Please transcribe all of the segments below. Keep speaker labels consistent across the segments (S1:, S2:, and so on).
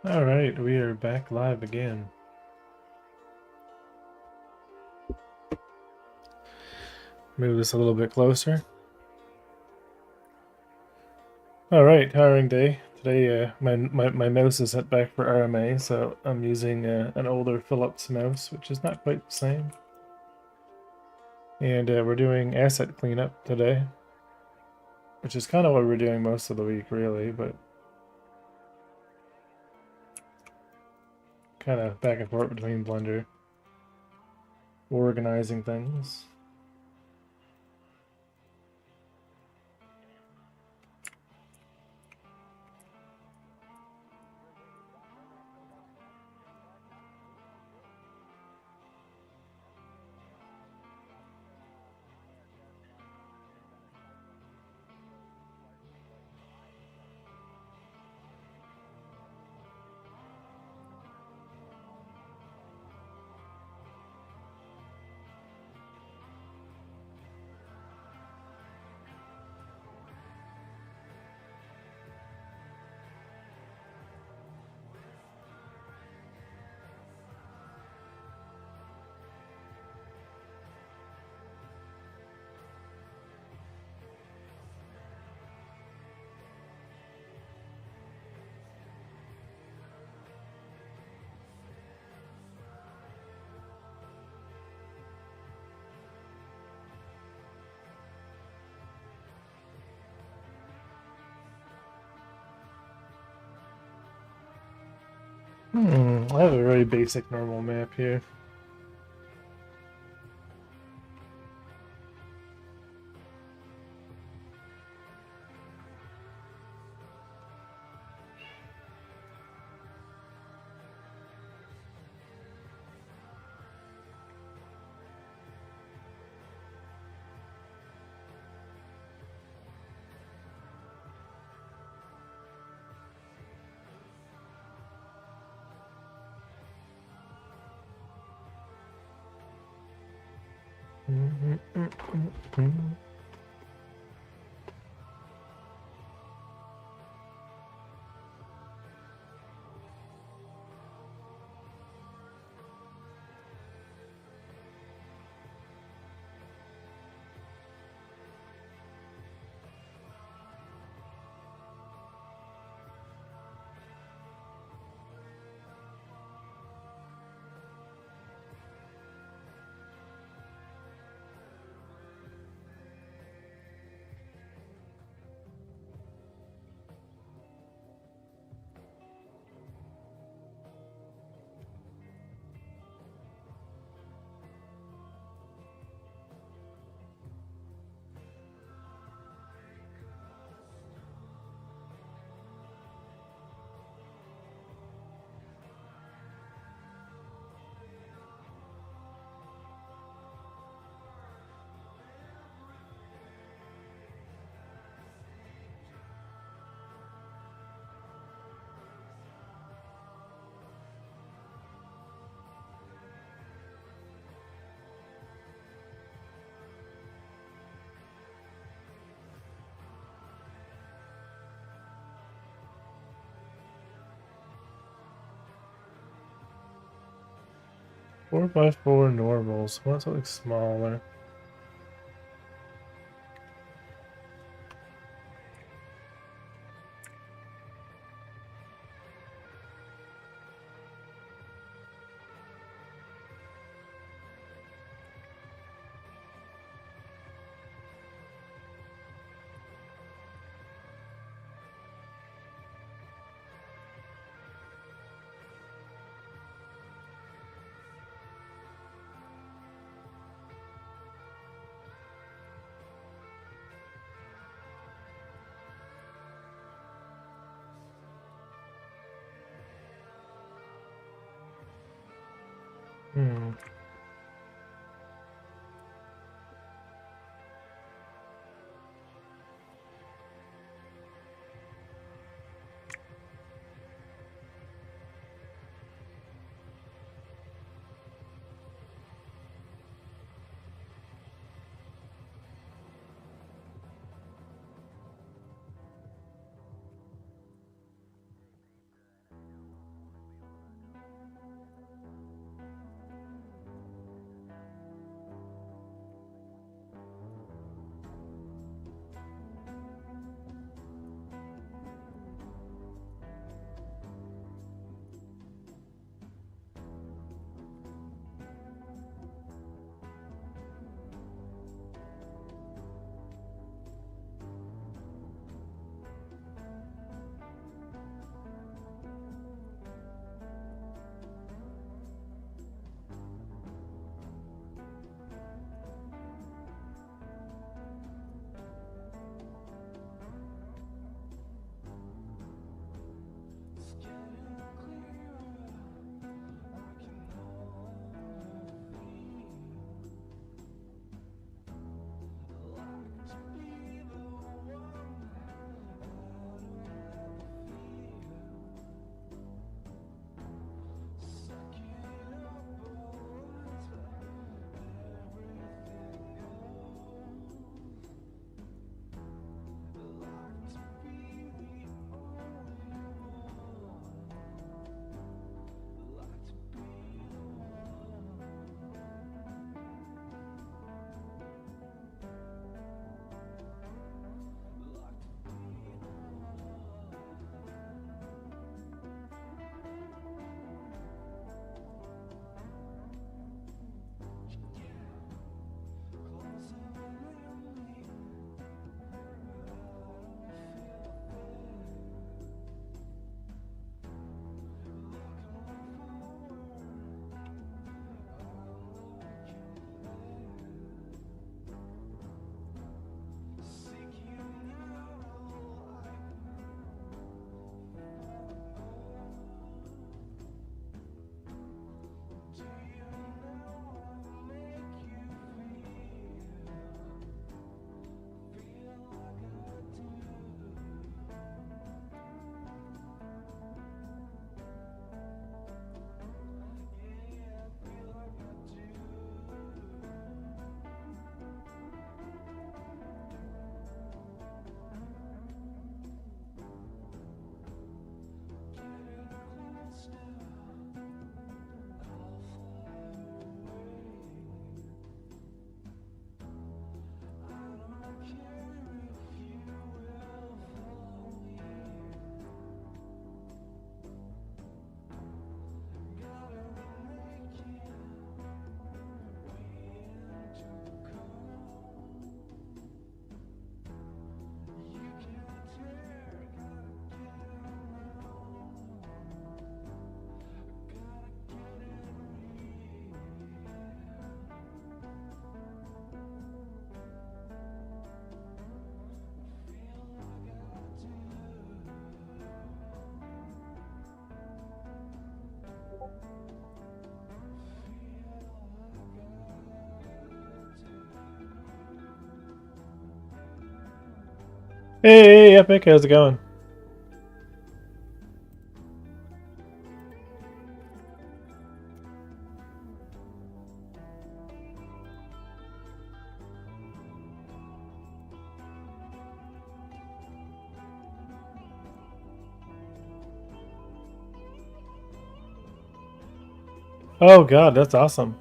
S1: Alright, we are back live again. Move this a little bit closer. Alright, hiring day. Today my mouse is sent back for RMA, so I'm using an older Philips mouse, which is not quite the same. And we're doing asset cleanup today, which is kind of what we're doing most of the week, really, but kind of back and forth between Blender, organizing things. I have a very basic normal map here. Four by four normals. I want something smaller. Hmm. Hey, Epic, how's it going? Oh god, that's awesome.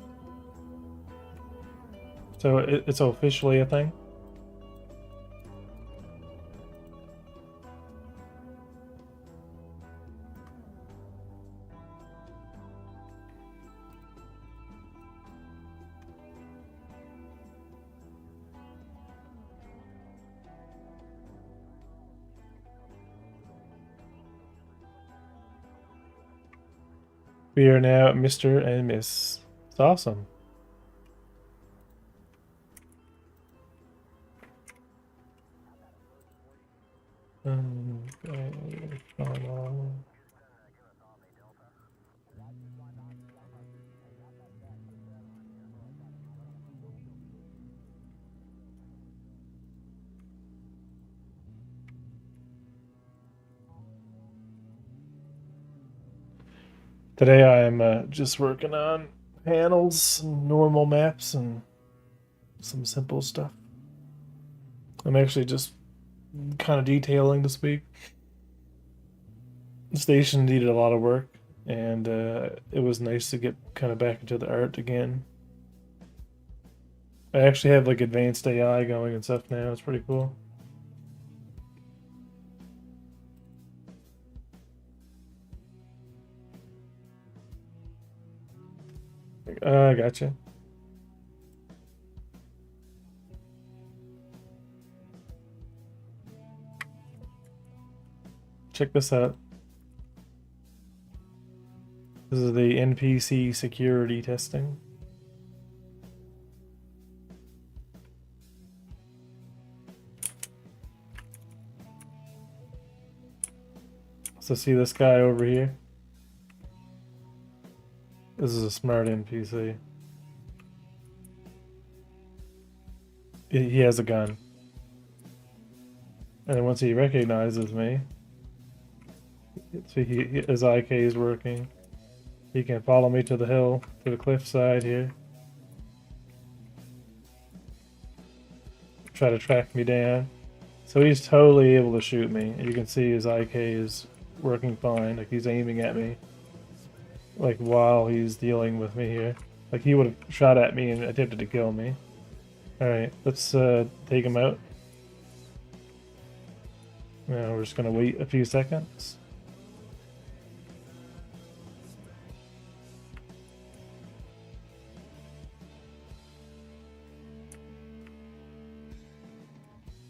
S1: So it's officially a thing? We are now Mr. and Miss. It's awesome. Okay. Today I'm just working on panels, and normal maps, and some simple stuff. I'm actually just kind of detailing this week. The station needed a lot of work, and it was nice to get kind of back into the art again. I actually have like advanced AI going and stuff now. It's pretty cool. I gotcha. Check this out. This is the NPC security testing. So see this guy over here? This is a smart NPC. He has a gun. And then once he recognizes me, see his IK is working. He can follow me to the hill, to the cliffside here. Try to track me down. So he's totally able to shoot me. You can see his IK is working fine. Like he's aiming at me. Like while he's dealing with me here. Like he would have shot at me and attempted to kill me. Alright, let's take him out. Now we're just gonna wait a few seconds.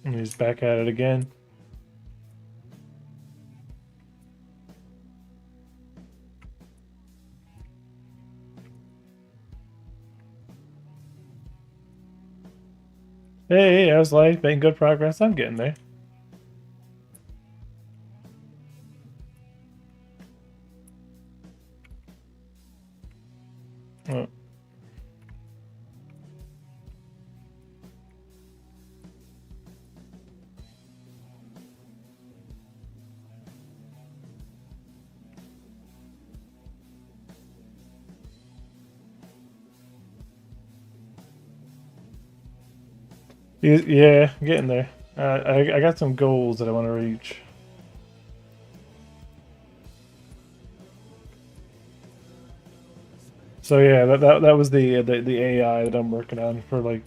S1: And he's back at it again. Hey, I was like making good progress. I'm getting there. Oh. Yeah, I'm getting there. I got some goals that I want to reach. So yeah, that was the AI that I'm working on for like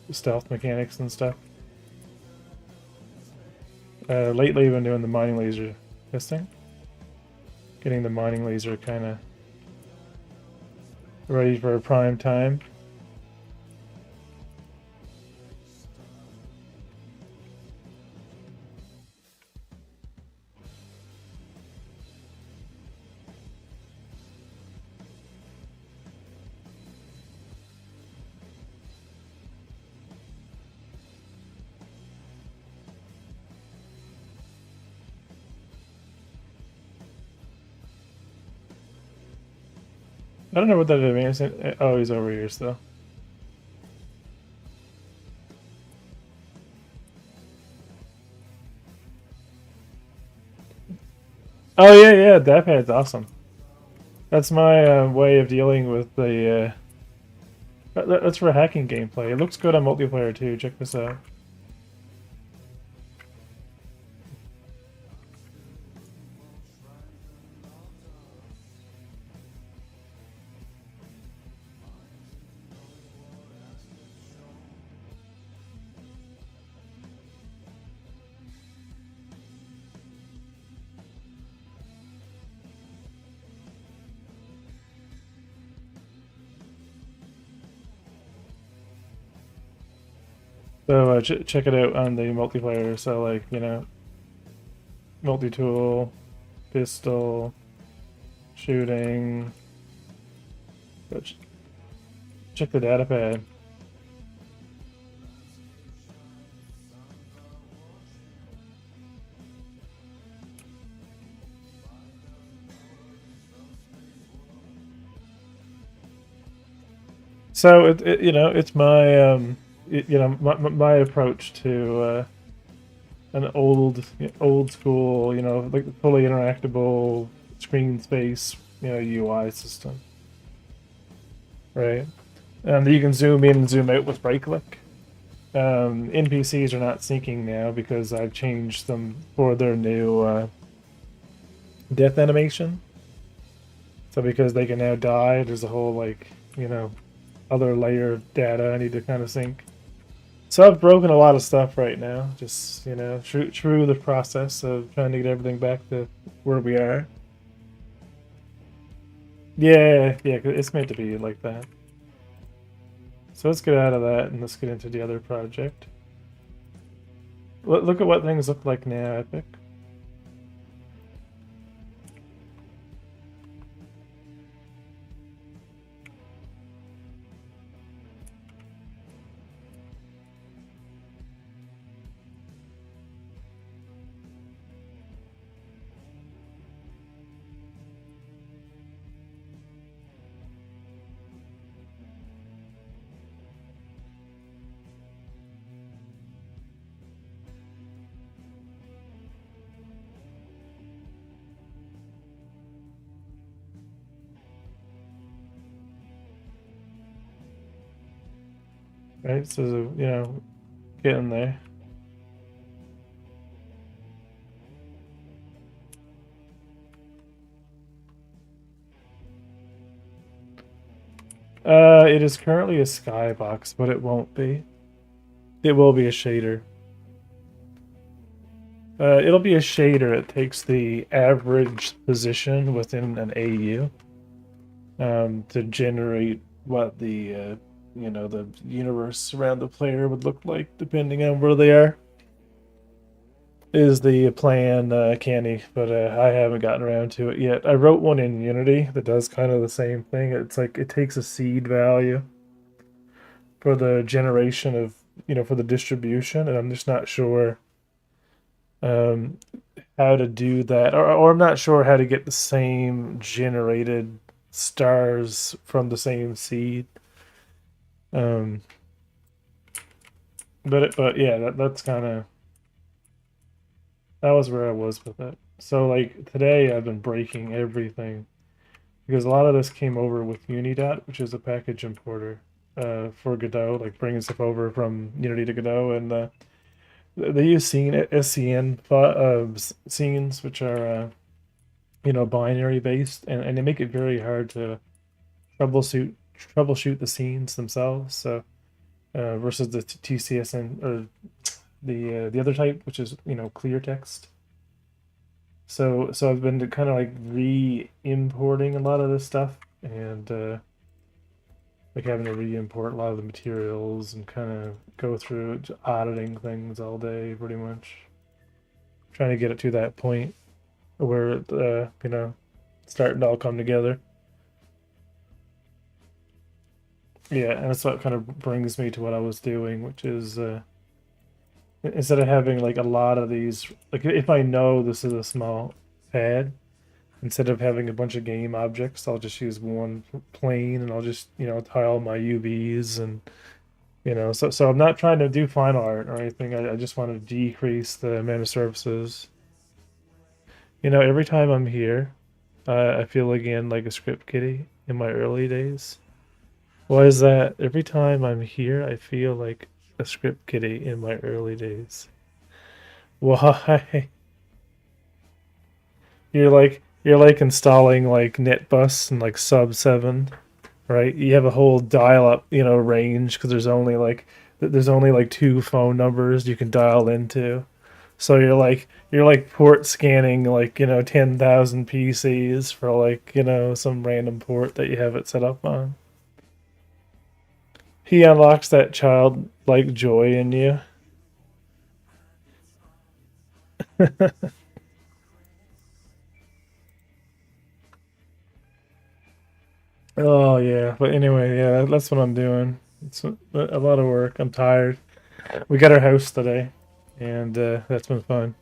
S1: stealth mechanics and stuff. Lately, I've been doing the mining laser testing, getting the mining laser kind of ready for prime time. I don't know what that advanced. Oh, he's over here still. Oh yeah, that pad's awesome. That's my way of dealing with the. That's for hacking gameplay. It looks good on multiplayer too. Check this out. So check it out on the multiplayer. So like multi-tool, pistol, shooting. But check the data pad. So it's my my approach to an old school like fully interactable screen space UI system, right? You can zoom in and zoom out with right click. NPCs are not syncing now because I've changed them for their new death animation. So because they can now die, there's a whole other layer of data I need to kind of sync. So I've broken a lot of stuff right now, just through the process of trying to get everything back to where we are. Yeah, 'cause it's meant to be like that. So let's get out of that and let's get into the other project. Look at what things look like now, Epic. Right, so getting there. It is currently a skybox, but it won't be. It will be a shader. It'll be a shader. It takes the average position within an AU to generate what the universe around the player would look like, depending on where they are. Is the plan, Canny, but I haven't gotten around to it yet. I wrote one in Unity that does kind of the same thing. It's like it takes a seed value for the generation of, for the distribution, and I'm just not sure um, how to do that, or I'm not sure how to get the same generated stars from the same seed. Um, but yeah, that's kind of that was where I was with it. So like today, I've been breaking everything because a lot of this came over with Unidot, which is a package importer for Godot, like bringing stuff over from Unity to Godot, and they use SCN scenes, which are binary based, and they make it very hard to troubleshoot the scenes themselves. So versus the TCSN or the other type, which is clear text. So I've been kind of like re-importing a lot of this stuff and like having to re-import a lot of the materials and kind of go through auditing things all day, pretty much trying to get it to that point where it starting to all come together. Yeah, and that's what kind of brings me to what I was doing, which is instead of having like a lot of these, like if I know this is a small pad, instead of having a bunch of game objects, I'll just use one plane and I'll just tile my UVs and so I'm not trying to do final art or anything. I just want to decrease the amount of surfaces. You know, every time I'm here, I feel again like a script kiddie in my early days. Why is that? Every time I'm here, I feel like a script kiddie in my early days. Why? You're like installing like NetBus and like Sub 7, right? You have a whole dial-up, range because there's only like two phone numbers you can dial into. So you're like port scanning like 10,000 PCs for like some random port that you have it set up on. He unlocks that childlike joy in you. Oh yeah, but anyway, yeah, that's what I'm doing. It's a lot of work. I'm tired. We got our house today, and that's been fun.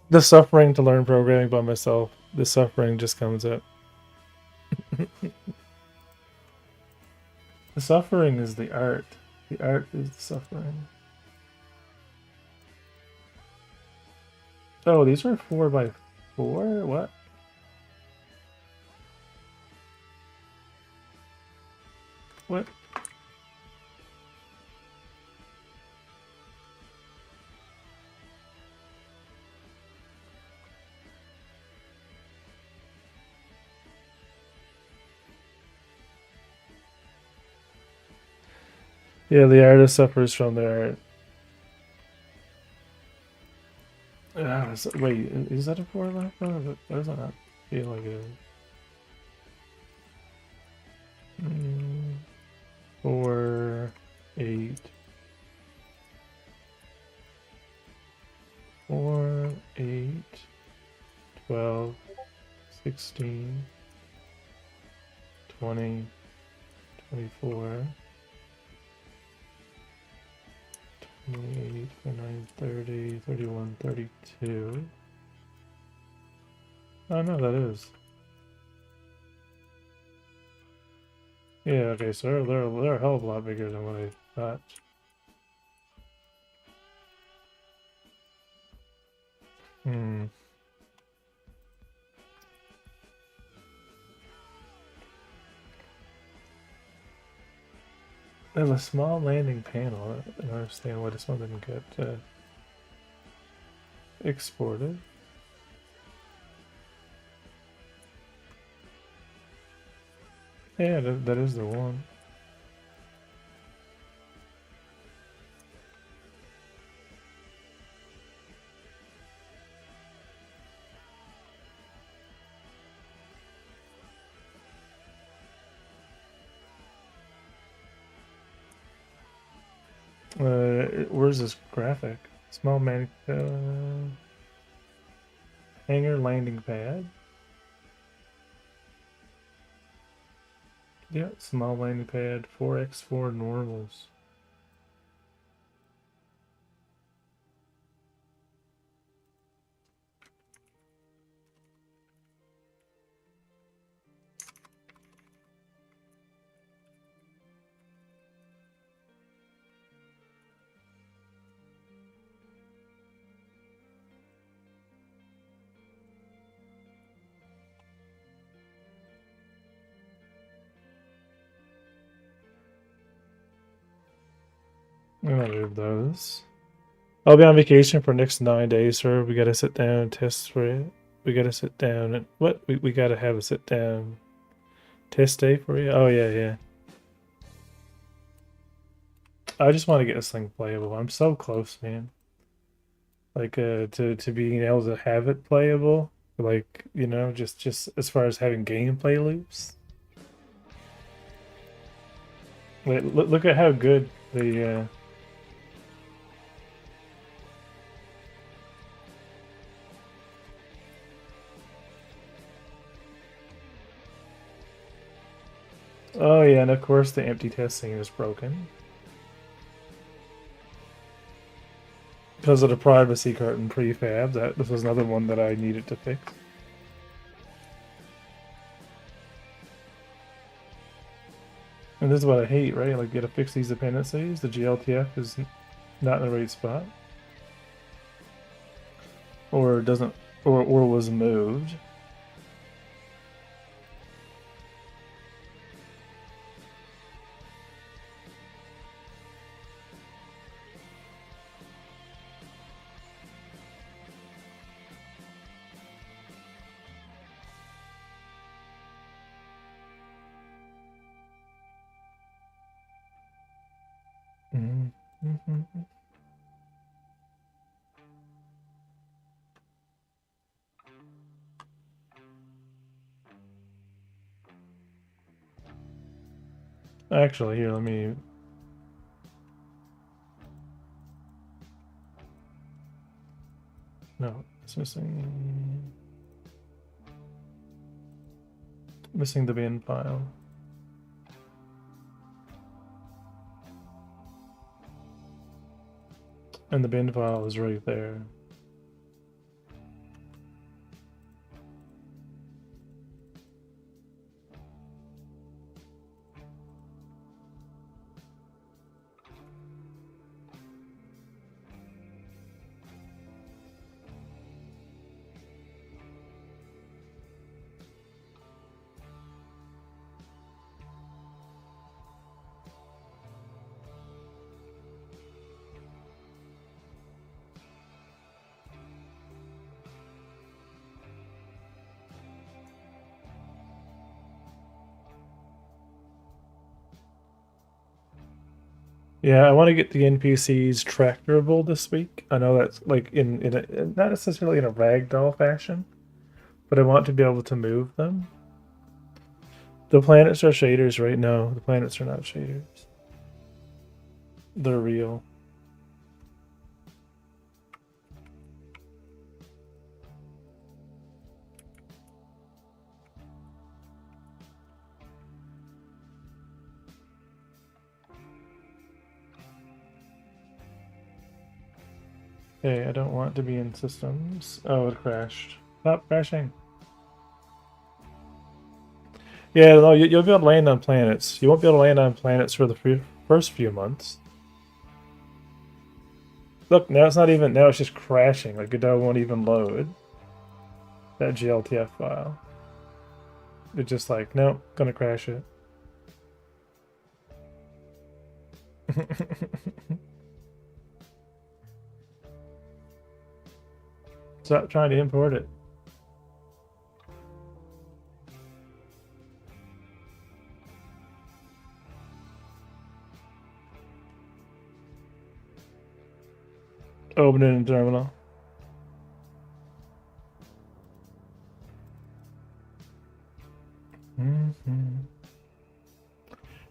S1: The suffering to learn programming by myself. The suffering just comes up. The suffering is the art. The art is the suffering. Oh, these are 4 by 4. What? What? Yeah, the artist suffers from their art. Wait, is that a 4 by 4? That does not feel like it is. 4, 8, 4, 8, 12, 16, 20, 24, 28, 29, 30, 31, 32. Oh no, that is. Yeah, okay, so they're a hell of a lot bigger than what I thought. Hmm. They have a small landing panel. I don't understand why this one didn't get exported. Yeah, that is the one. Where's this graphic? Small man hangar landing pad. Yeah, small landing pad, 4x4 normals. I'm gonna move those. I'll be on vacation for next 9 days, sir. We gotta sit down and test for it. We gotta sit down and what? We gotta have a sit down test day for you. Oh yeah, yeah. I just want to get this thing playable. I'm so close, man. Like to being able to have it playable. Like just as far as having gameplay loops. Wait, look at how good the. Oh yeah, and of course the empty testing is broken because of the privacy curtain prefab. This was another one that I needed to fix. And this is what I hate, right? Like, you gotta fix these dependencies. The GLTF is not in the right spot. or doesn't, or was moved. Mm-hmm. Actually, here, let me. No, it's missing the bin file. And the bin file is right there. Yeah, I want to get the NPCs tractorable this week. I know that's like in not necessarily in a ragdoll fashion, but I want to be able to move them. The planets are shaders, right? No, the planets are not shaders. They're real. Hey, I don't want to be in systems. Oh, it crashed. Stop crashing. Yeah, no, you'll be able to land on planets. You won't be able to land on planets for the first few months. Look, now it's not even, now it's just crashing. Like, Godot won't even load that GLTF file. It's just like, nope, gonna crash it. Stop trying to import it. Open it in terminal.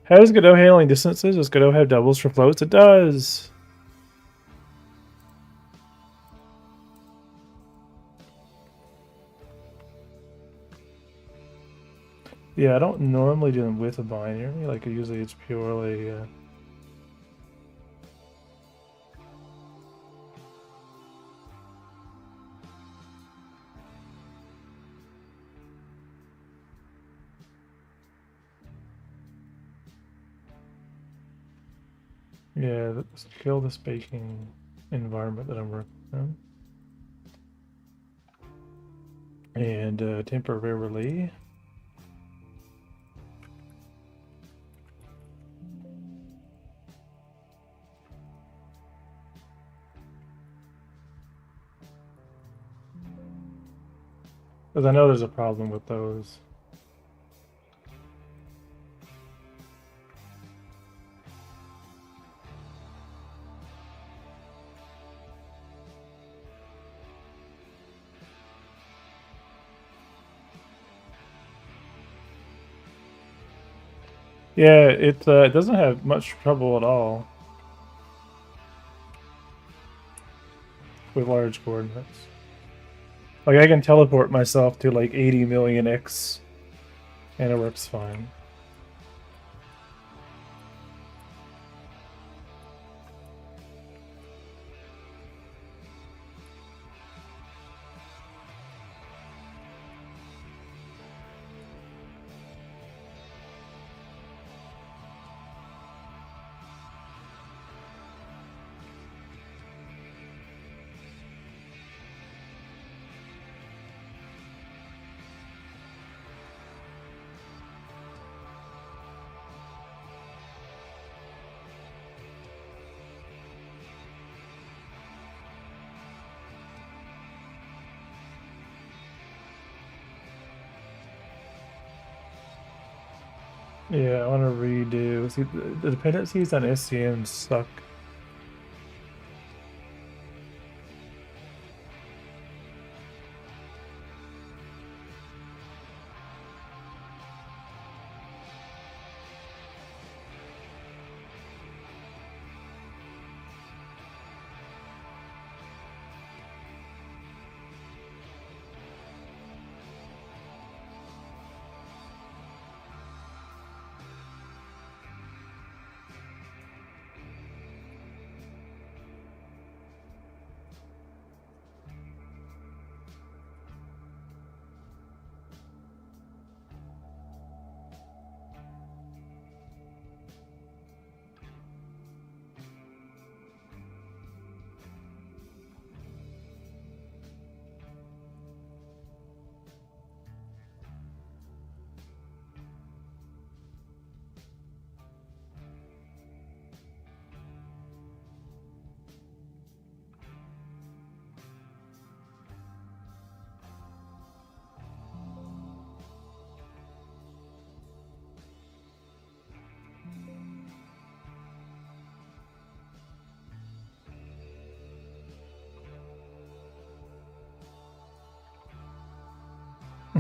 S1: How does Godot handling distances? Does Godot have doubles for floats? It does. Yeah, I don't normally do them with a binary. Like, usually it's purely... yeah, let's kill this baking environment that I'm working on. And temporarily... Because I know there's a problem with those. Yeah, it doesn't have much trouble at all with large coordinates. Like, I can teleport myself to like 80 million X and it works fine. Yeah, I want to redo. See, the dependencies on SCN suck.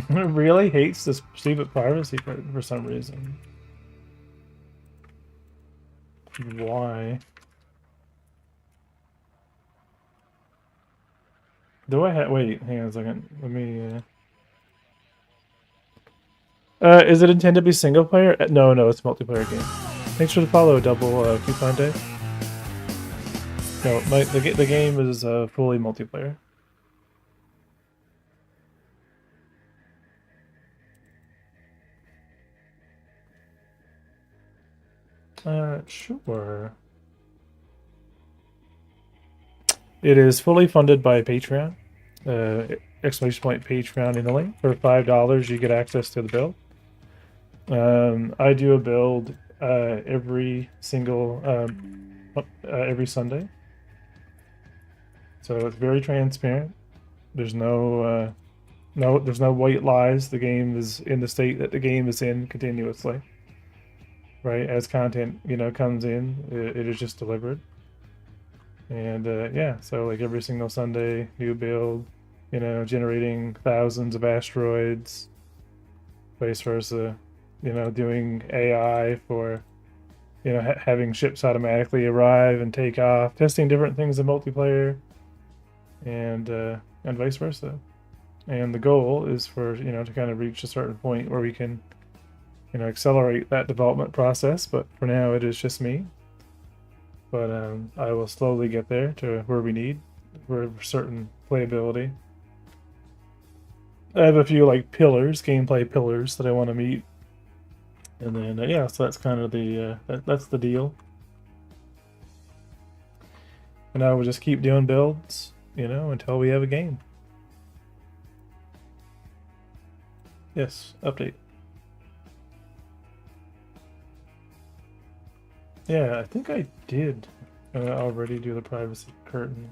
S1: It really hates this stupid privacy for some reason. Why? Do I have? Wait, hang on a second. Let me. Is it intended to be single player? No, no, it's a multiplayer game. Thanks for the follow, double coupon day. No, the game is fully multiplayer. Sure. It is fully funded by Patreon. Exclamation point Patreon in the link. For $5, you get access to the build. I do a build every single every Sunday, so it's very transparent. There's there's no white lies. The game is in the state that the game is in continuously. Right, as content comes in, it is just delivered. And yeah, so like every single Sunday, new build, generating thousands of asteroids, vice versa, doing AI for, having ships automatically arrive and take off, testing different things in multiplayer, and vice versa. And the goal is for, to kind of reach a certain point where we can, accelerate that development process. But for now, it is just me. But I will slowly get there to where we need for certain playability. I have a few like pillars, gameplay pillars that I want to meet, and then yeah, so that's kind of the that's the deal. And I will just keep doing builds, until we have a game. Yes, update. Yeah, I think I did already do the privacy curtain.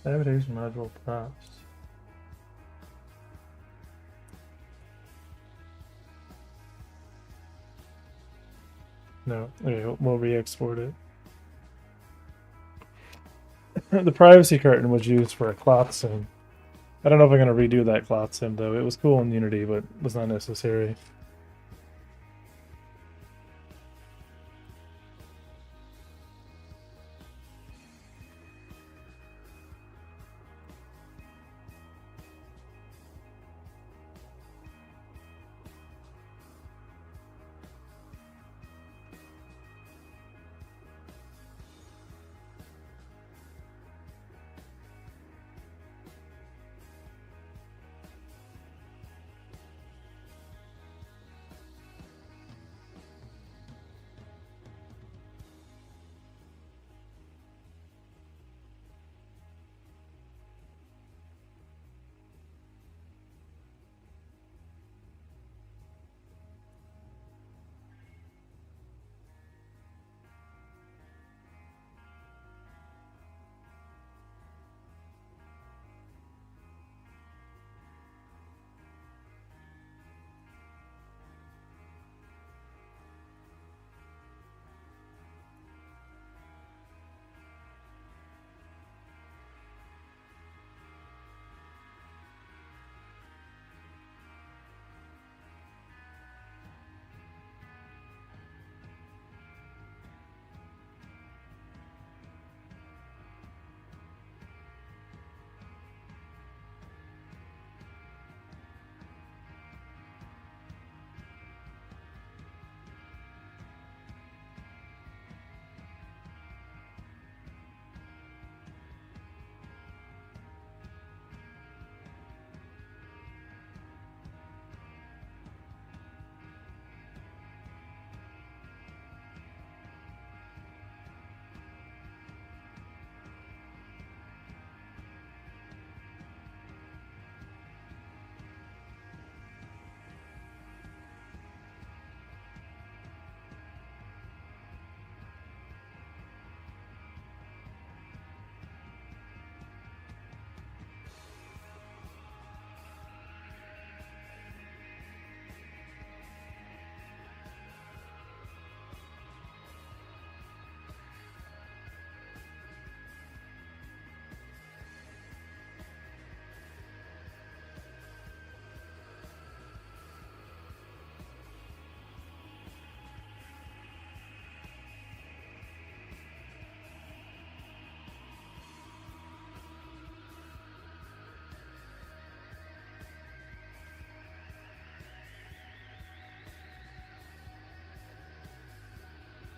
S1: Navigation module props. No, okay, we'll re-export it. The privacy curtain was used for a cloth sim. I don't know if I'm going to redo that cloth sim though. It was cool in Unity, but was not necessary.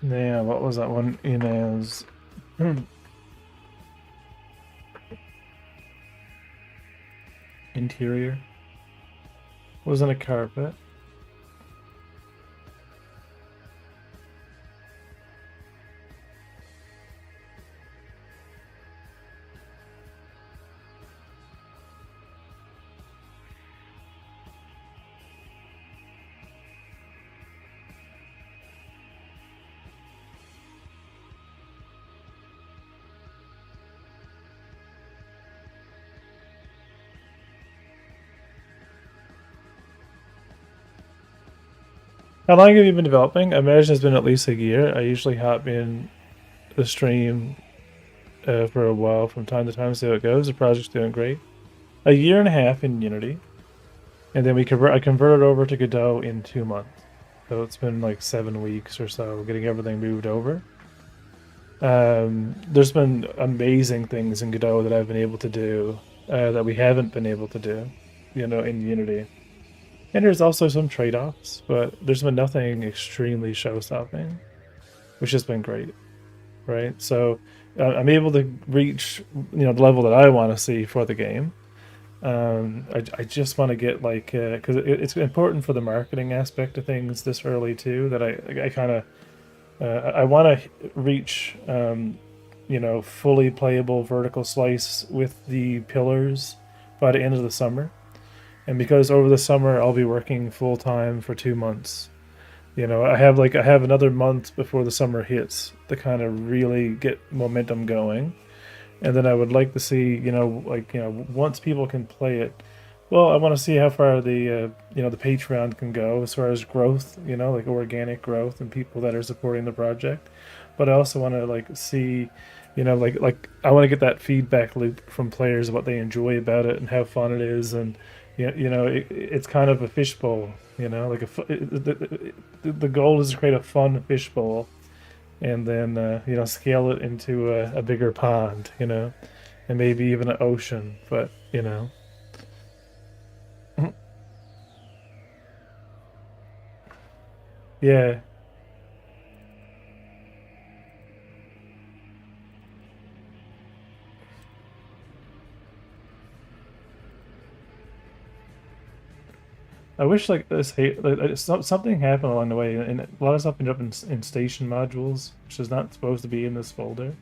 S1: Yeah, what was that one? Inez. Interior. Wasn't a carpet. How long have you been developing? I imagine it's been at least a year. I usually hop in the stream for a while from time to time, see how it goes. The project's doing great. A year and a half in Unity, and then I converted over to Godot in 2 months. So it's been like 7 weeks or so getting everything moved over. There's been amazing things in Godot that I've been able to do that we haven't been able to do, in Unity. And there's also some trade-offs, but there's been nothing extremely show-stopping, which has been great, right? So I'm able to reach, the level that I want to see for the game. I just want to get like, because it's important for the marketing aspect of things this early too, that I kind of, I want to reach, fully playable vertical slice with the pillars by the end of the summer. And because over the summer I'll be working full time for 2 months, I have another month before the summer hits to kind of really get momentum going, and then I would like to see, once people can play it. Well, I want to see how far the Patreon can go as far as growth, like organic growth and people that are supporting the project. But I also want to like see, like I want to get that feedback loop from players, what they enjoy about it and how fun it is, and it's kind of a fishbowl, like the goal is to create a fun fishbowl, and then scale it into a bigger pond, and maybe even an ocean. But yeah, I wish like something happened along the way, and a lot of stuff ended up in station modules, which is not supposed to be in this folder.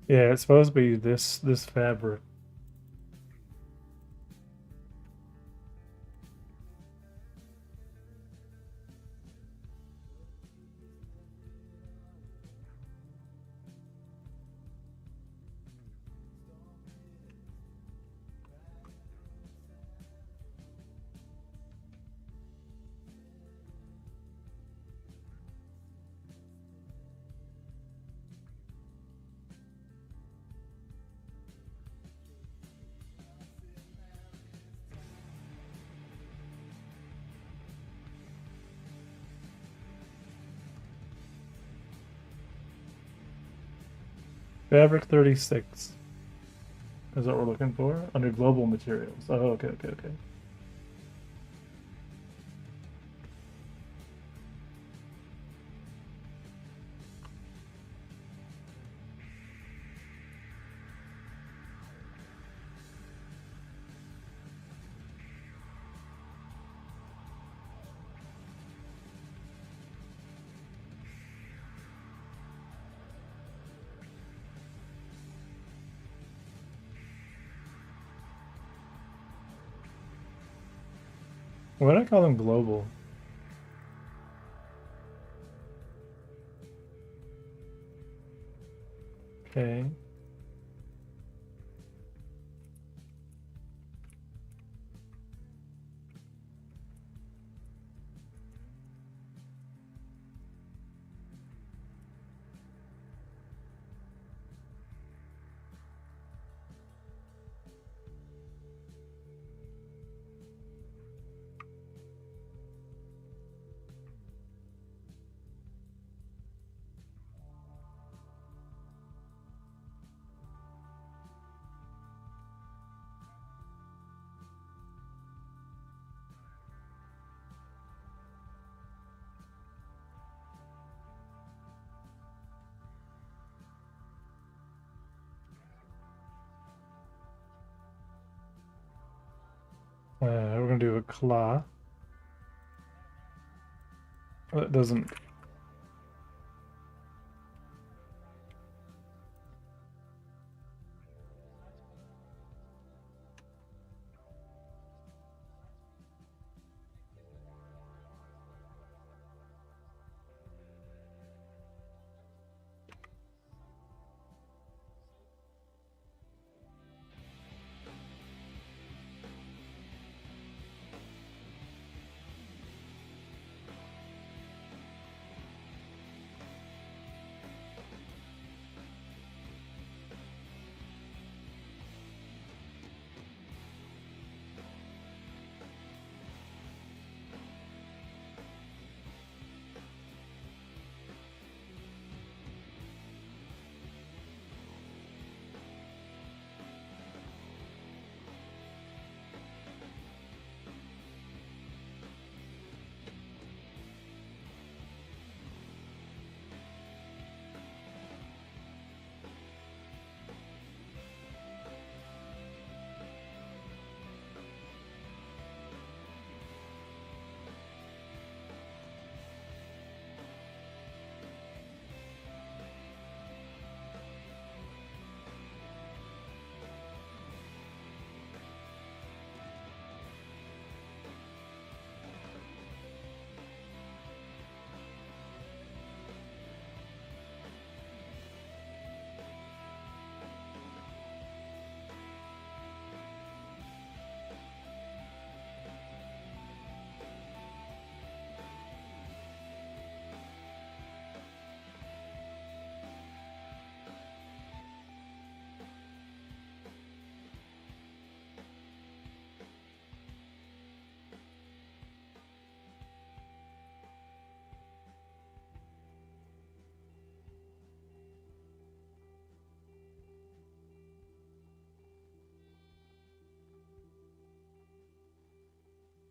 S1: Yeah, it's supposed to be this fabric. Fabric 36 is what we're looking for under global materials. Oh, okay, okay, okay. Why did I call them global? Okay. We're gonna do a claw. That doesn't.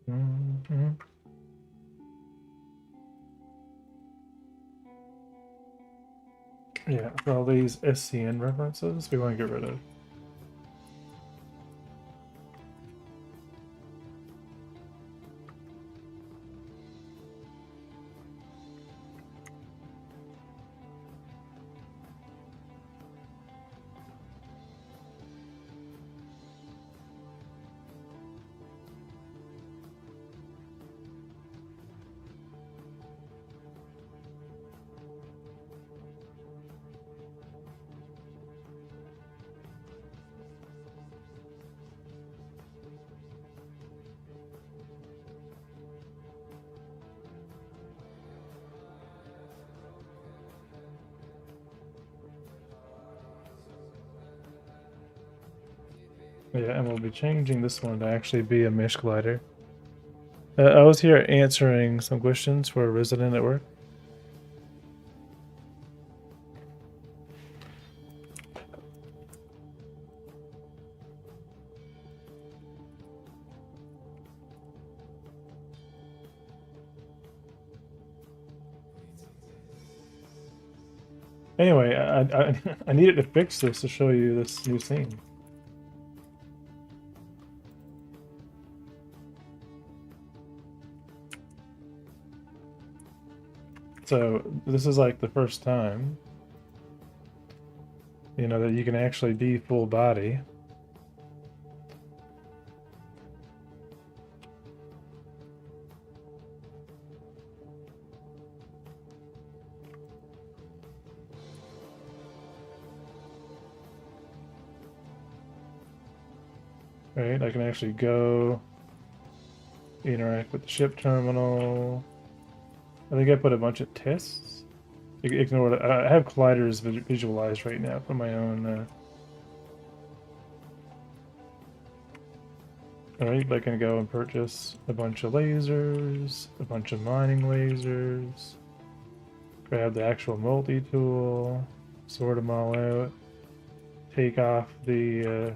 S1: Mhm. Yeah, for all these SCN references, we want to get rid of. Yeah, and we'll be changing this one to actually be a mesh glider. I was here answering some questions for a resident at work. Anyway, I needed to fix this to show you this new scene. So this is like the first time, you know, that you can actually be full body. Right, I can actually go interact with the ship terminal. I think I put a bunch of tests. Ignore it. I have colliders visualized right now for my own. Alright, I can go and purchase a bunch of lasers, a bunch of mining lasers, grab the actual multi-tool, sort them all out, take off the,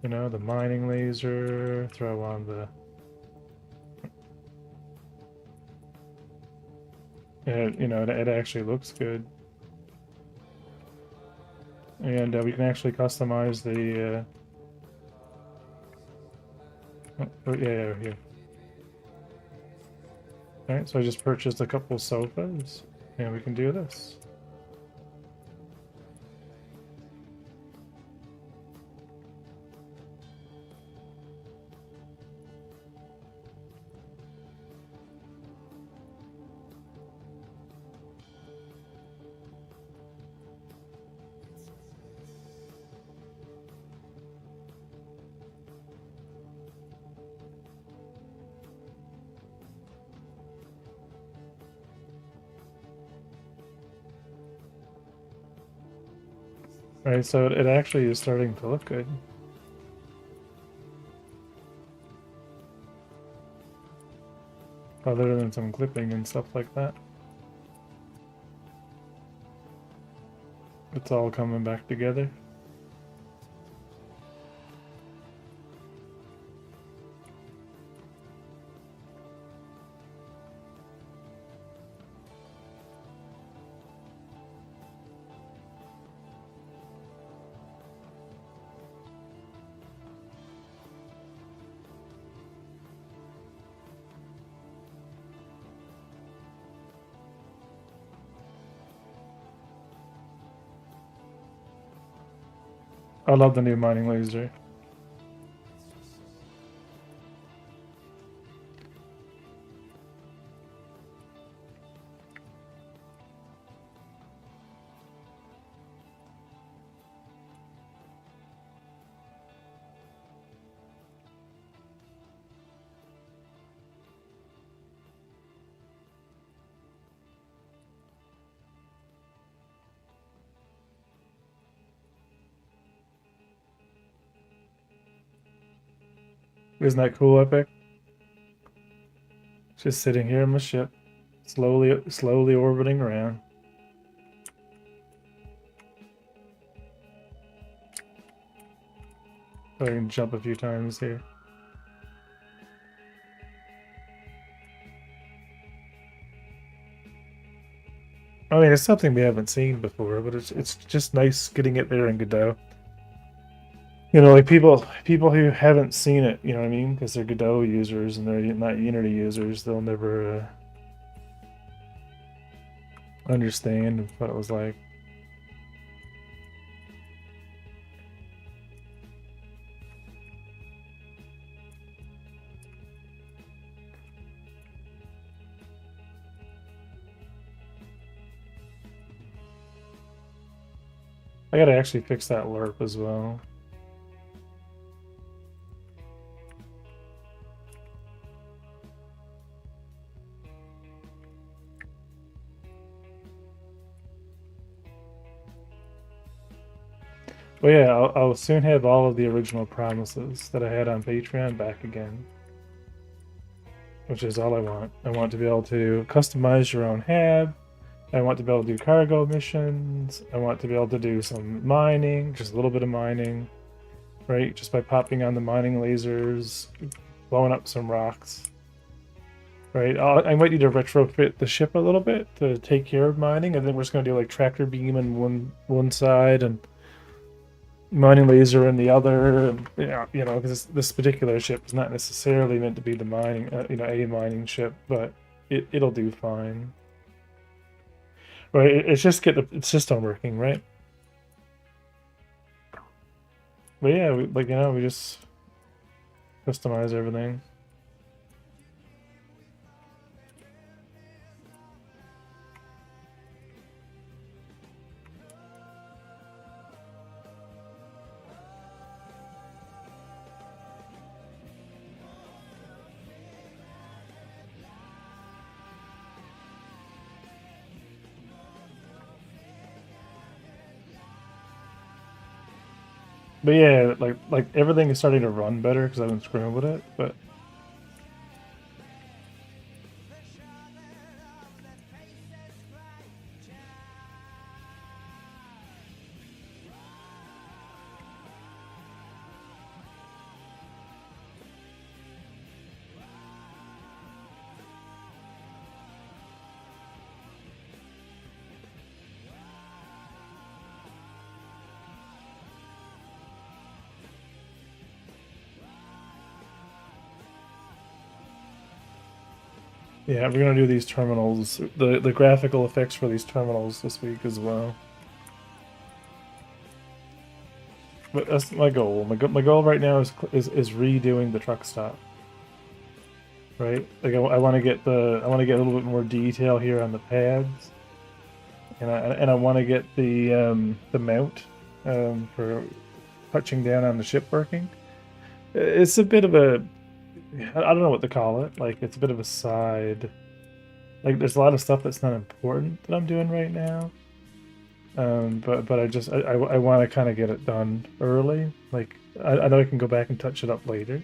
S1: the mining laser, throw on the... it actually looks good. And we can actually customize the... yeah, here. Alright, so I just purchased a couple sofas, and we can do this. Alright, so it actually is starting to look good. Other than some clipping and stuff like that. It's all coming back together. I love the new mining laser. Isn't that cool, Epic? Just sitting here in my ship, slowly orbiting around. So I can jump a few times here. I mean, it's something we haven't seen before, but it's just nice getting it there in Godot. Like people who haven't seen it, you know what I mean? Because they're Godot users and they're not Unity users, they'll never understand what it was like. I gotta actually fix that LERP as well. Well, yeah, I'll soon have all of the original promises that I had on Patreon back again. Which is all I want. I want to be able to customize your own hab. I want to be able to do cargo missions. I want to be able to do some mining, just a little bit of mining, right? Just by popping on the mining lasers, blowing up some rocks, right? I might need to retrofit the ship a little bit to take care of mining, and then we're just going to do like tractor beam on one side and mining laser in the other, and because this particular ship is not necessarily meant to be the mining, a mining ship, but it'll do fine. Right, it's just get the system working, right? But yeah, we just customize everything. But yeah, like everything is starting to run better because I've been screwing with it. But yeah, we're gonna do these terminals, the graphical effects for these terminals this week as well. But that's my goal. My goal right now is redoing the truck stop. Right, like I want to get I want to get a little bit more detail here on the pads, and I want to get the mount for touching down on the ship working. It's a bit of a, I don't know what to call it. Like it's a bit of a side. Like there's a lot of stuff that's not important that I'm doing right now. But I want to kind of get it done early. Like I know I can go back and touch it up later,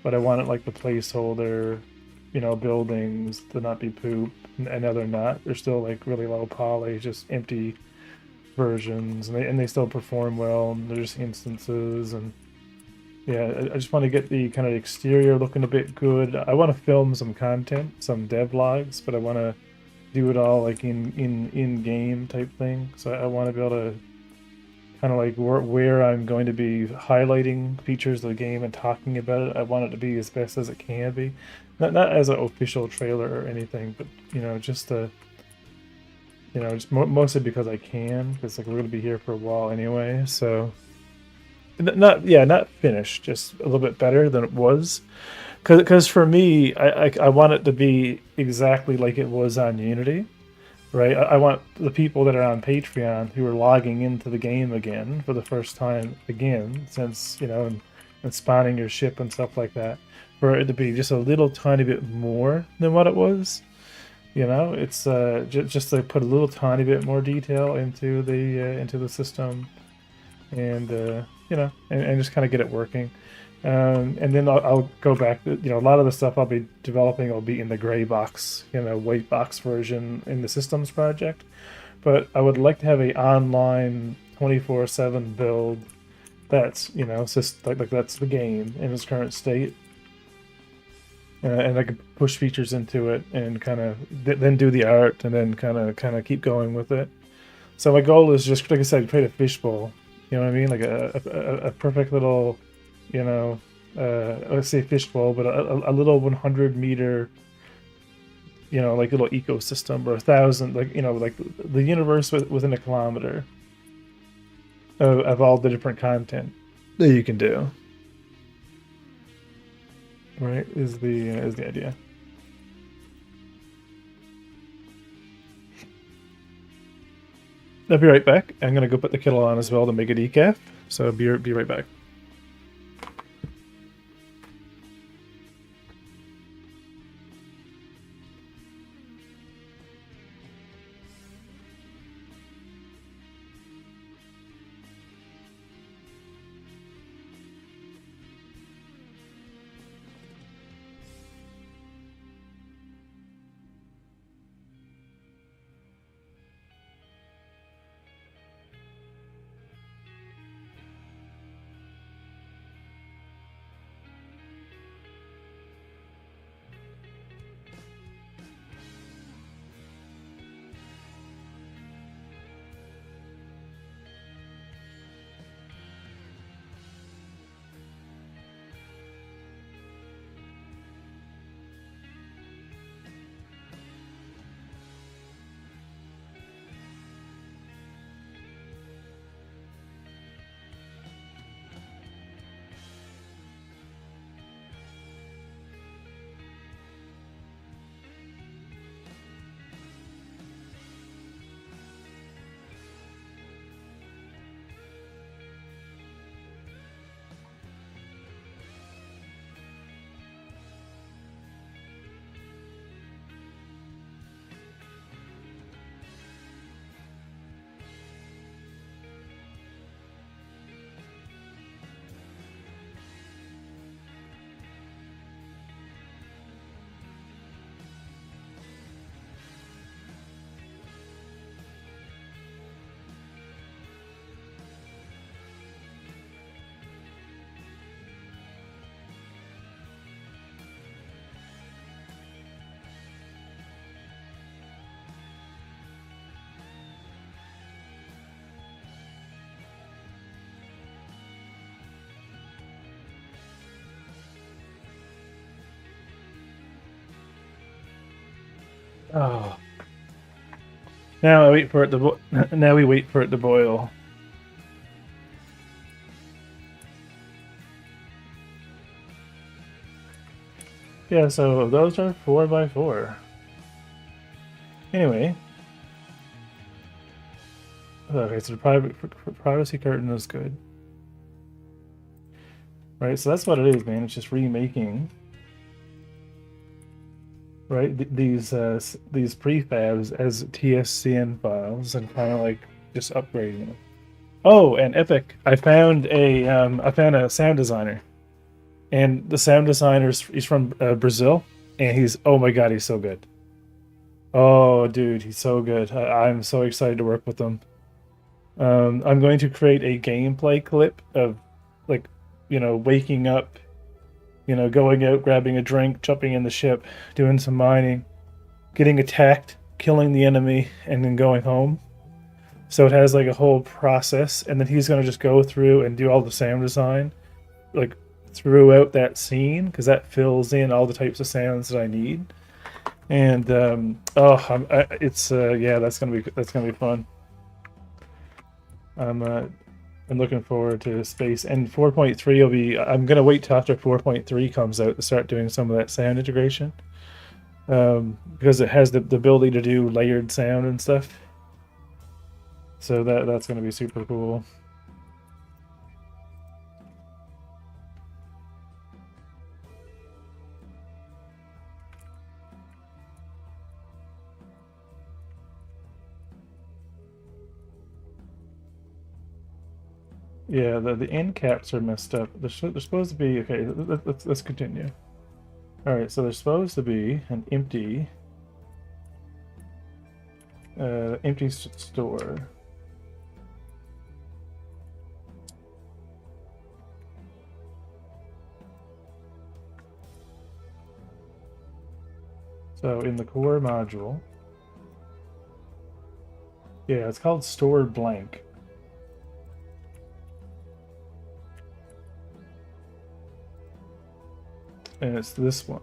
S1: but I want it like the placeholder, buildings to not be poop, and now they're not. They're still like really low poly, just empty versions, and they still perform well. And there's instances, and yeah, I just want to get the kind of exterior looking a bit good. I want to film some content, some dev logs, but I want to do it all like in game type thing. So I want to be able to kind of like where I'm going to be highlighting features of the game and talking about it. I want it to be as best as it can be, not as an official trailer or anything, but just just mostly because I can, because like we're gonna be here for a while anyway. So not finished, just a little bit better than it was. Because for me, I want it to be exactly like it was on Unity, right? I want the people that are on Patreon who are logging into the game again for the first time again since and spawning your ship and stuff like that, for it to be just a little tiny bit more than what it was. It's just to put a little tiny bit more detail into the system, and and just kind of get it working. And then I'll go back to, a lot of the stuff I'll be developing will be in the gray box, white box version in the systems project. But I would like to have a online 24/7 build that's, just like that's the game in its current state. And I can push features into it and kind of then do the art and then kind of keep going with it. So my goal is just, like I said, create a fishbowl. You know what I mean? Like a perfect little, let's say fishbowl, but a little 100-meter, like little ecosystem, or 1,000, like like the universe within a kilometer of all the different content that you can do. Right? Is the idea. I'll be right back. I'm gonna go put the kettle on as well to make a decaf. So be right back. Oh. Now I wait for it to now we wait for it to boil. Yeah, so those are 4x4. Anyway. Okay, so the privacy curtain is good. Right, so that's what it is, man. It's just remaking, right? These prefabs as TSCN files and kind of like just upgrading them. Oh, and Epic! I found a sound designer, and the sound designer he's from Brazil, and he's, oh my god, he's so good. Oh, dude, he's so good. I'm so excited to work with him. I'm going to create a gameplay clip of, like, waking up, going out, grabbing a drink, jumping in the ship, doing some mining, getting attacked, killing the enemy, and then going home. So it has like a whole process, and then he's going to just go through and do all the sound design, like throughout that scene, because that fills in all the types of sounds that I need. And yeah, that's gonna be fun. I'm looking forward to space, and 4.3 will be. I'm gonna wait till after 4.3 comes out to start doing some of that sound integration, because it has the ability to do layered sound and stuff. So that's gonna be super cool. Yeah, the end caps are messed up. They're supposed to be okay. Let's continue. All right, so there's supposed to be an empty store. So in the core module, yeah, it's called stored blank. And it's this one.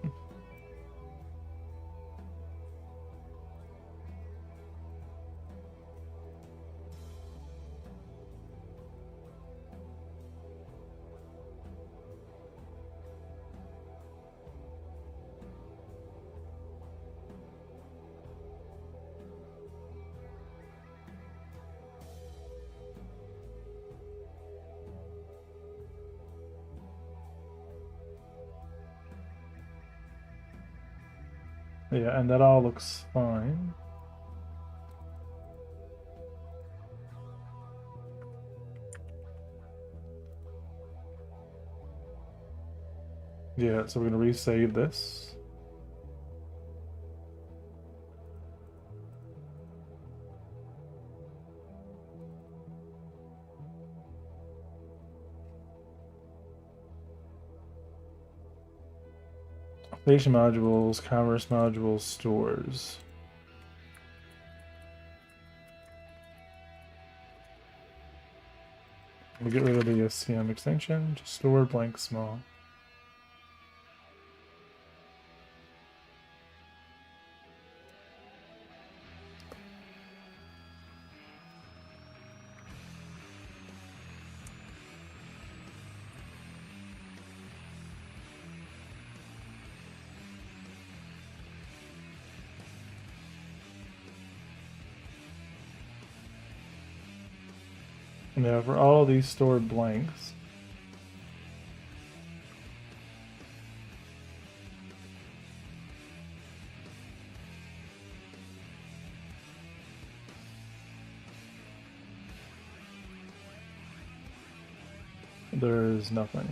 S1: Yeah, and that all looks fine. Yeah, so we're gonna resave this. Station modules, commerce modules, stores. We'll get rid of the SCM extension, just store blank small. Now for all these stored blanks, there's nothing.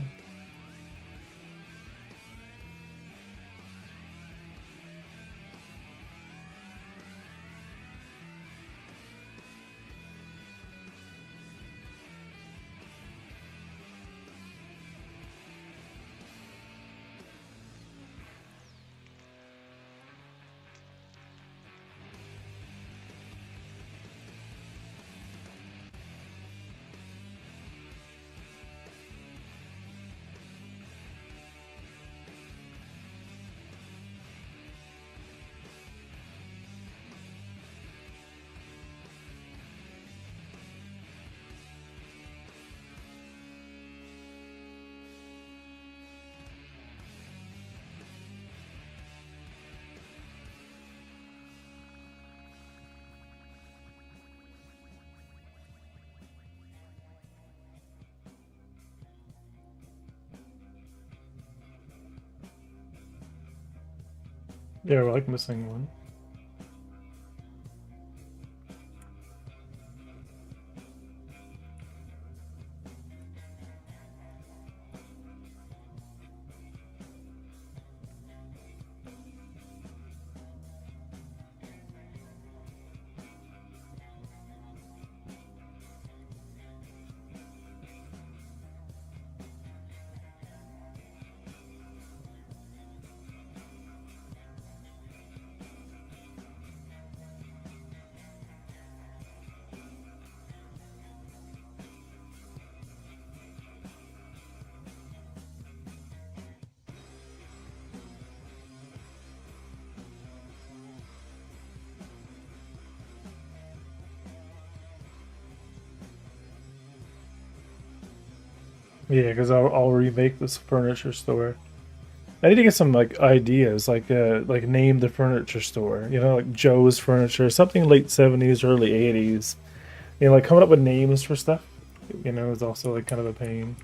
S1: Yeah, we're like missing one. Yeah, because I'll remake this furniture store. I need to get some like ideas, like name the furniture store. You know, like Joe's Furniture, something late 70s, early 80s. You know, like coming up with names for stuff. You know, is also like kind of a pain.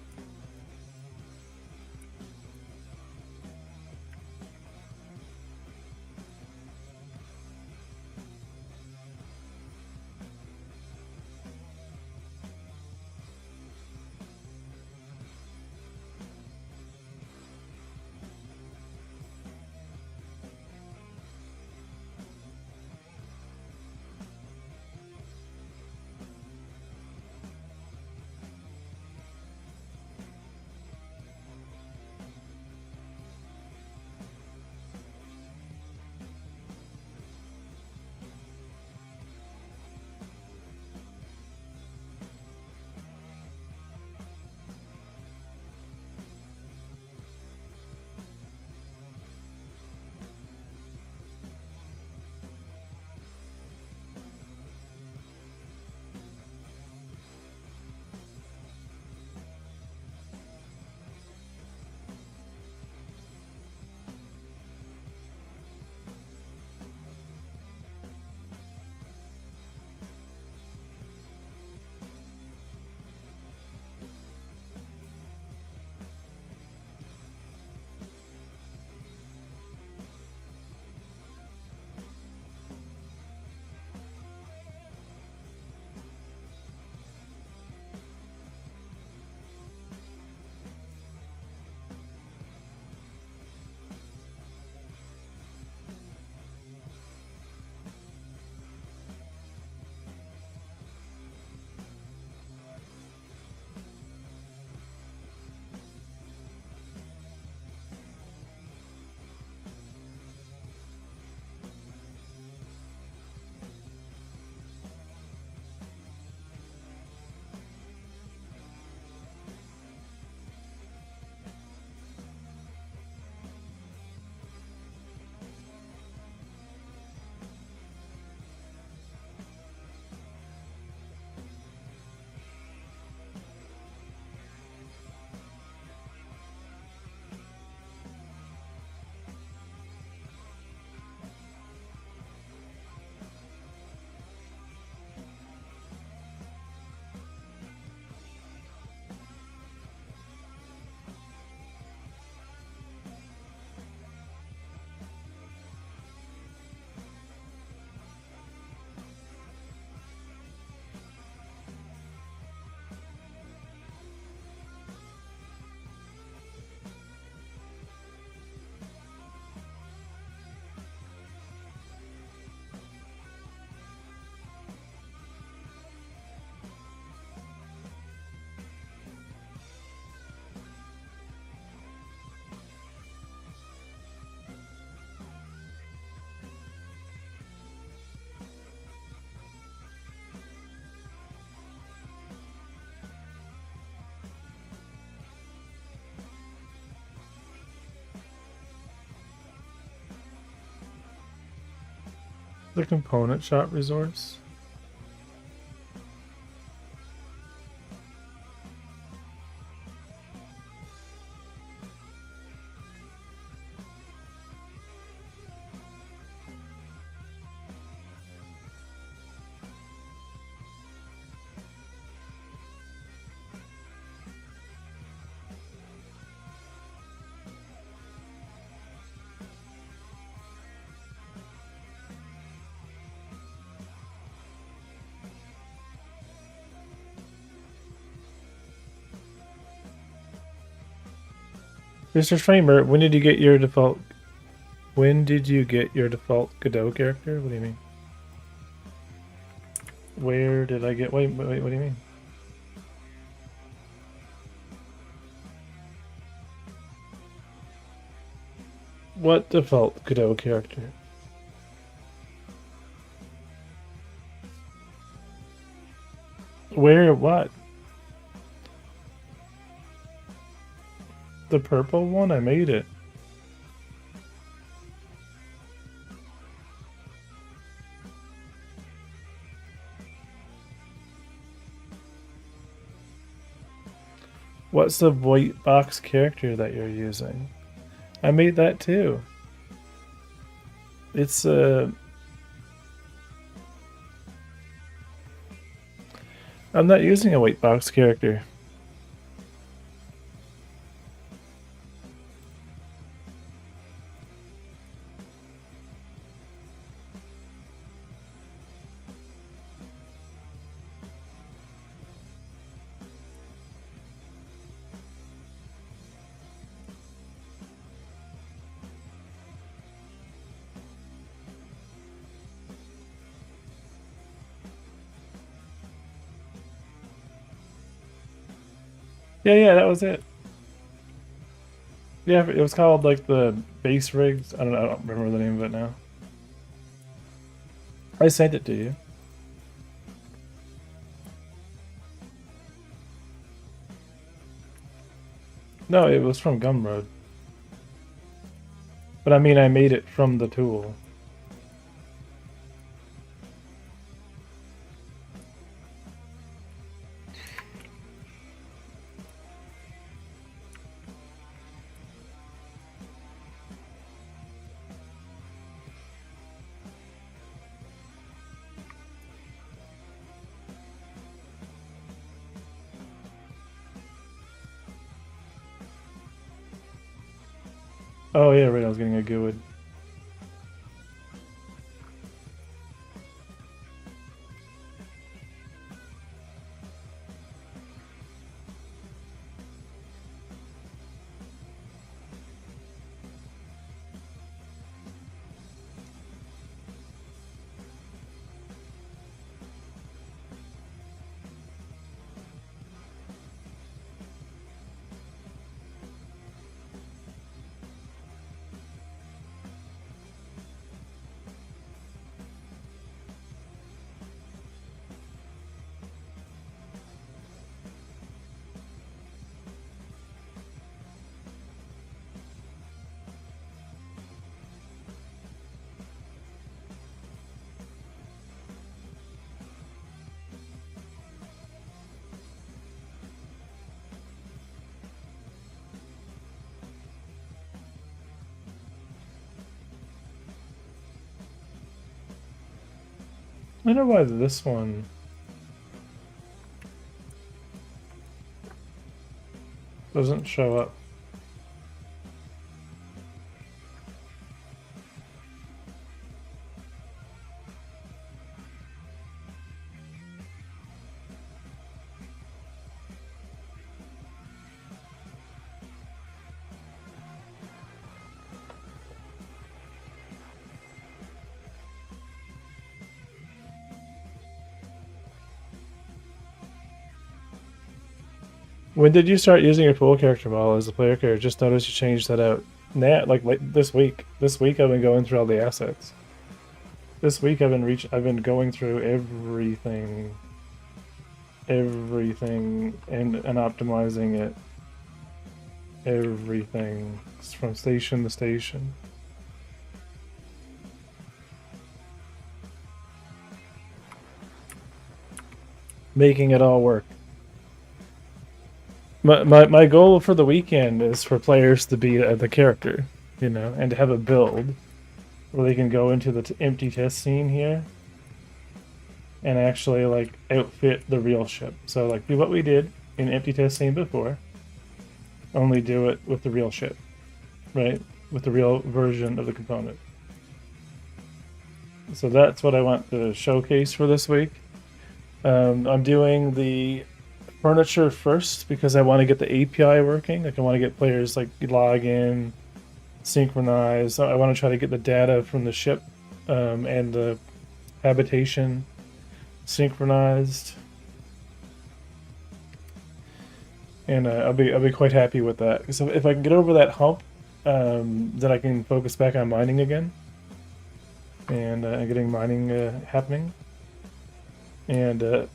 S1: The component shop resource. Mr. Framer, when did you get your default? When did you get your default Godot character? What do you mean? Where did I get? Wait, what do you mean? What default Godot character? Where? What? The purple one? I made it. What's the white box character that you're using? I made that too. It's I'm not using a white box character. Yeah, that was it. Yeah, it was called like the base rigs. I don't remember the name of it now. I sent it to you. No, it was from Gumroad. But I mean, I made it from the tool. Oh yeah, right, I was getting a good. I wonder why this one doesn't show up. When did you start using your full character model as a player character? Just noticed you changed that out. Like this week. This week I've been going through all the assets. This week I've been going through everything and optimizing it. Everything from station to station. Making it all work. My goal for the weekend is for players to be the character, you know, and to have a build where they can go into the empty test scene here and actually like outfit the real ship. So like do what we did in empty test scene before, only do it with the real ship, right? With the real version of the component. So that's what I want to showcase for this week. I'm doing the furniture first because I want to get the API working. Like I want to get players like log in, synchronize. I want to try to get the data from the ship and the habitation synchronized, and I'll be quite happy with that. So if I can get over that hump, then I can focus back on mining again, and getting mining happening. And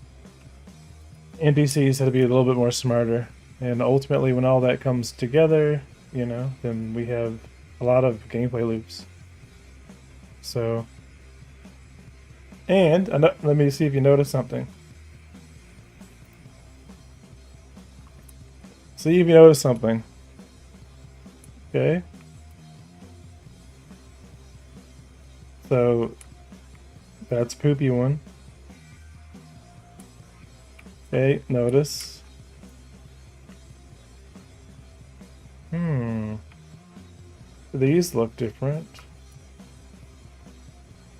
S1: NPCs had to be a little bit more smarter. And ultimately, when all that comes together, you know, then we have a lot of gameplay loops. So, and let me see if you notice something. See if you notice something. Okay. So, that's poopy one. Okay, notice. These look different.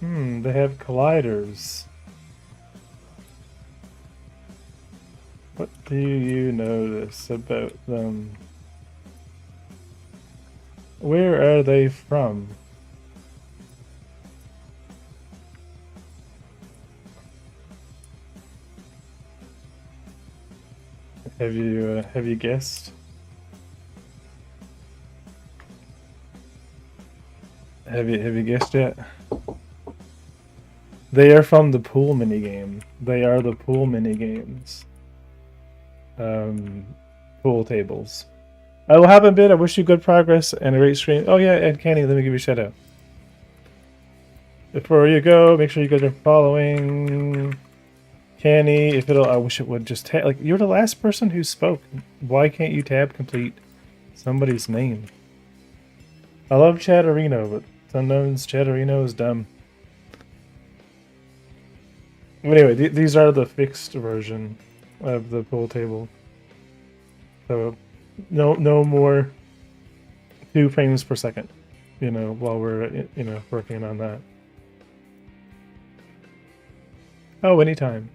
S1: They have colliders. What do you notice about them? Where are they from? Have you guessed? Have you guessed yet? They are from the pool minigame. They are the pool minigames. Pool tables. What happened, Bit? I wish you good progress and a great stream. Oh yeah, and Kenny, let me give you a shout out. Before you go, make sure you guys are following Kenny. If it'll, I wish it would just tab. Like you're the last person who spoke. Why can't you tab complete somebody's name? I love Chatterino, but Unknown's Chatterino is dumb. Anyway, these are the fixed version of the pool table. So no more 2 frames per second, you know, while we're, you know, working on that. Oh, anytime.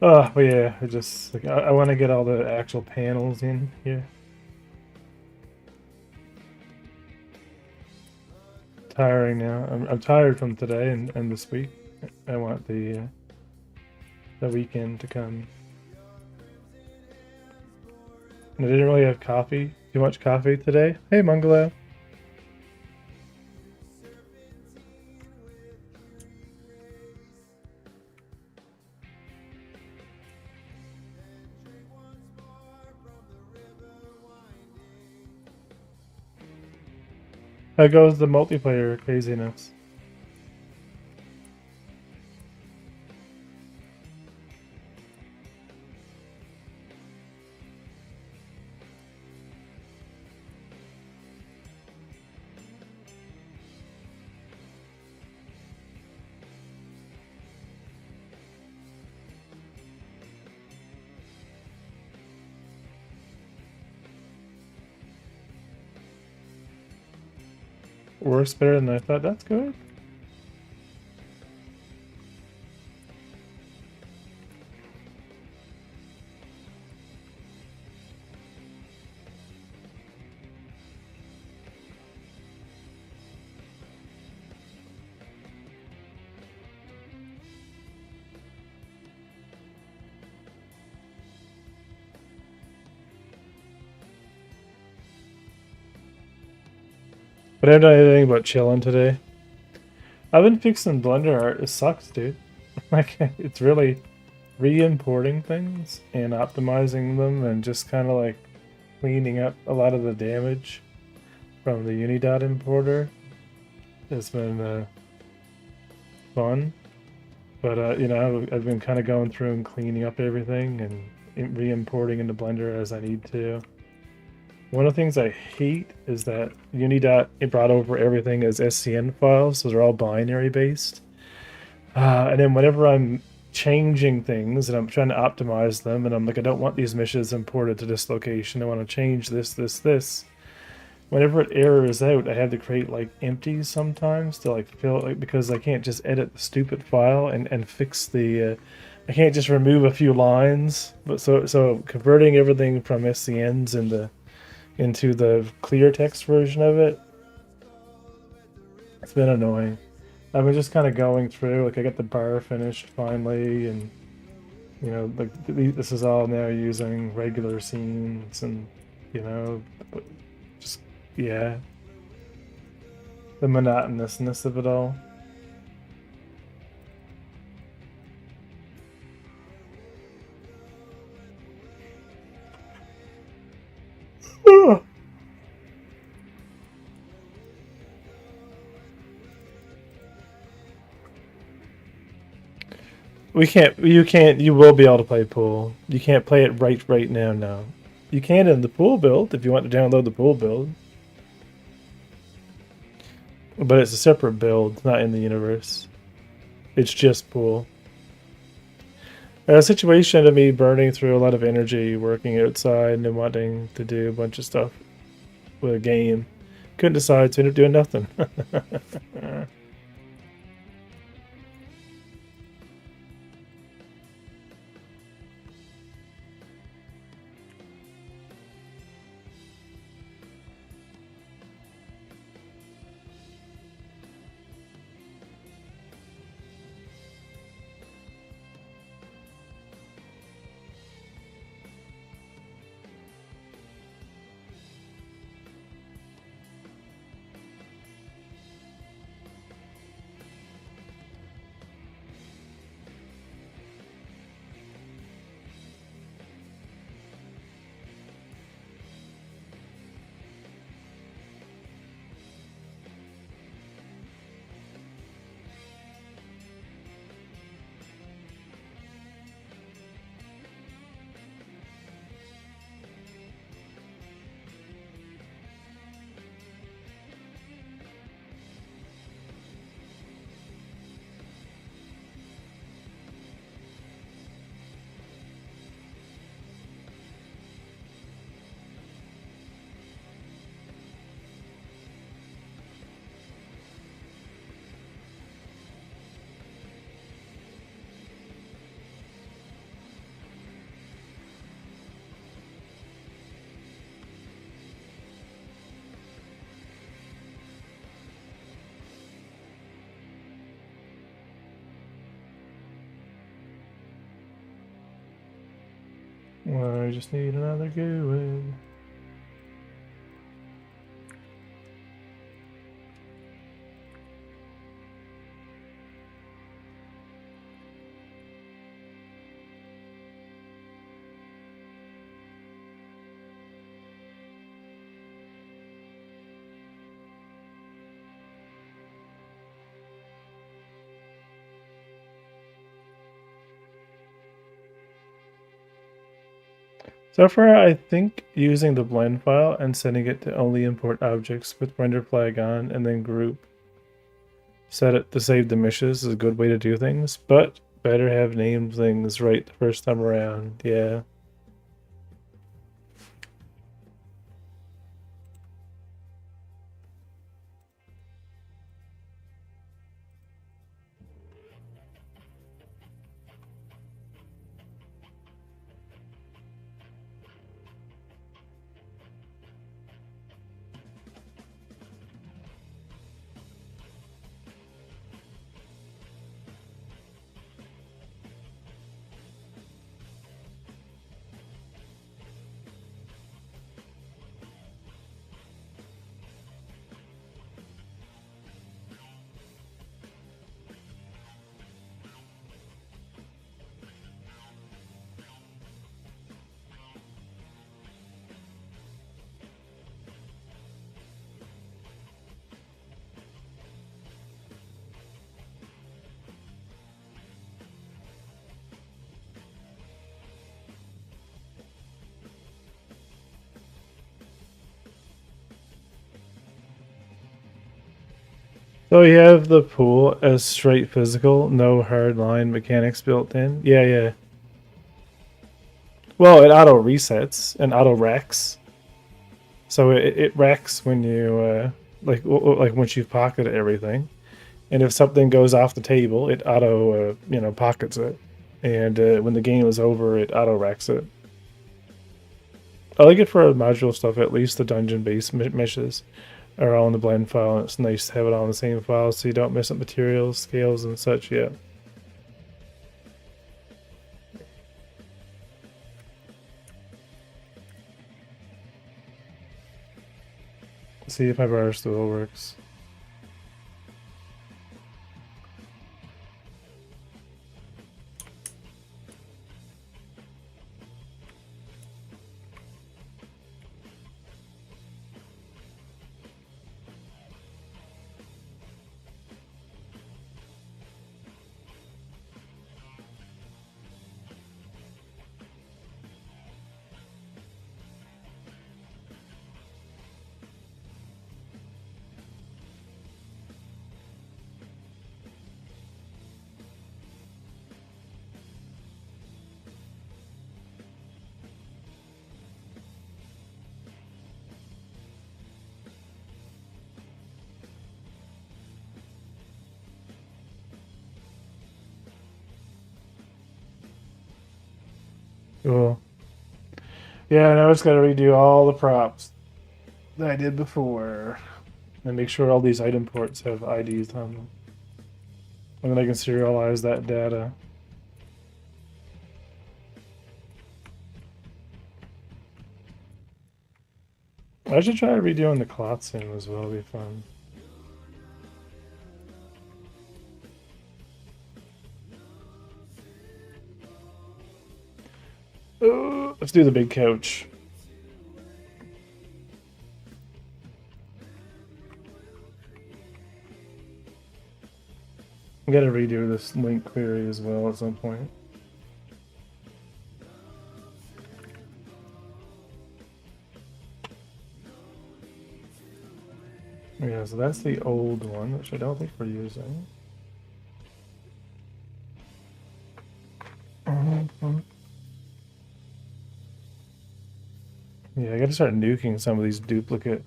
S1: Oh, but yeah, I just like I want to get all the actual panels in here. Tiring now. I'm tired from today and this week. I want the weekend to come. And I didn't really have coffee. Too much coffee today. Hey, Mungalo. How goes the multiplayer craziness? Works better than I thought. That's good. But I haven't done anything but chilling today. I've been fixing Blender art. It sucks, dude. Like, it's really re-importing things and optimizing them and just kind of like cleaning up a lot of the damage from the Unidot importer. It's been fun. But, you know, I've been kind of going through and cleaning up everything and re-importing into Blender as I need to. One of the things I hate is that Unidot, it brought over everything as SCN files, so they're all binary based. And then whenever I'm changing things and I'm trying to optimize them, and I'm like, I don't want these meshes imported to this location, I want to change this. Whenever it errors out, I have to create like empties sometimes to like fill, like, because I can't just edit the stupid file and fix the I can't just remove a few lines. But so converting everything from SCNs into the clear text version of it, it's been annoying. I've been just kind of going through. Like I got the bar finished finally, and you know, like this is all now using regular scenes, and you know, but just yeah, the monotonousness of it all. We can't. You can't. You will be able to play pool. You can't play it right now. No, you can in the pool build if you want to download the pool build, but it's a separate build, not in the universe. It's just pool. A situation of me burning through a lot of energy working outside and wanting to do a bunch of stuff with a game. Couldn't decide, so ended up doing nothing. Well, I just need another good. So far, I think using the blend file and setting it to only import objects with render flag on and then group set it to save the meshes is a good way to do things, but better have named things right the first time around, yeah. So you have the pool as straight physical, no hard line mechanics built in? Yeah, yeah. Well, it auto resets and auto wrecks. So it wrecks when you, like once you've pocketed everything. And if something goes off the table, it auto, pockets it and when the game is over, it auto-racks it. I like it for module stuff, at least the dungeon-based missions are all in the blend file, and it's nice to have it all in the same file so you don't mess up materials, scales, and such yet. See if my bar still works. Cool. Yeah, now I just gotta redo all the props that I did before. And make sure all these item ports have IDs on them. And then I can serialize that data. I should try redoing the cloth sim as well, it'll be fun. Let's do the big couch. I gotta redo this link query as well at some point. Yeah, so that's the old one, which I don't think we're using. Yeah, I gotta start nuking some of these duplicate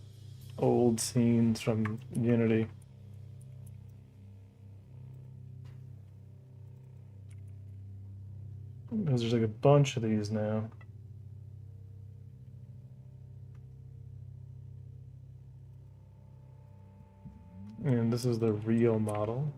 S1: old scenes from Unity. Because there's like a bunch of these now. And this is the real model.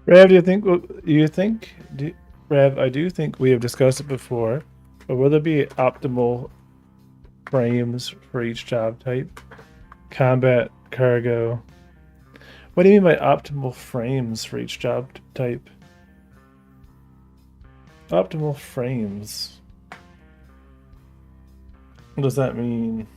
S1: Rav, do you think? Rav, I do think we have discussed it before, but will there be optimal frames for each job type? Combat, cargo. What do you mean by optimal frames for each job type? Optimal frames. What does that mean?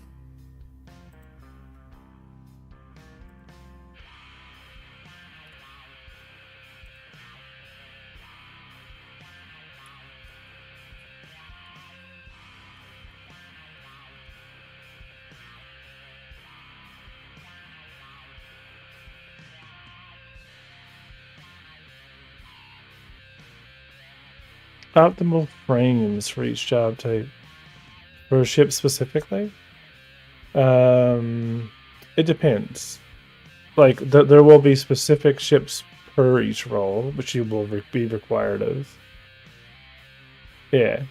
S1: Optimal frames for each job type. For a ship specifically? It depends. Like, there will be specific ships per each role, which you will be required of. Yeah.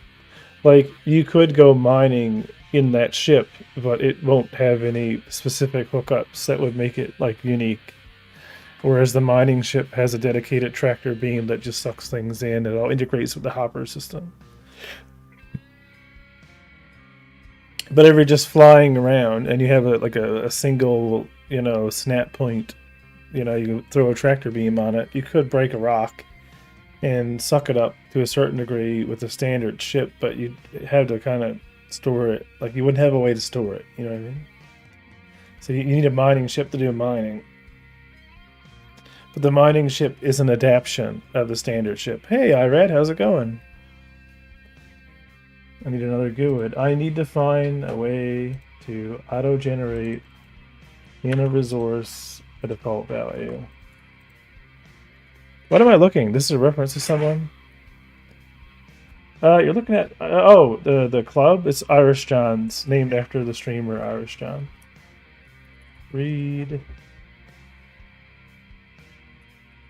S1: Like, you could go mining in that ship, but it won't have any specific hookups that would make it, like, unique. Whereas the mining ship has a dedicated tractor beam that just sucks things in. It all integrates with the hopper system. But if you're just flying around and you have a single, snap point, you throw a tractor beam on it, you could break a rock and suck it up to a certain degree with a standard ship, but you'd have to kind of store it. Like, you wouldn't have a way to store it, you know what I mean? So you need a mining ship to do mining. But the mining ship is an adaptation of the standard ship. Hey, Irad, how's it going? I need another GUID. I need to find a way to auto-generate in a resource a default value. What am I looking? This is a reference to someone? You're looking at... the club? It's Irish John's, named after the streamer Irish John. Read...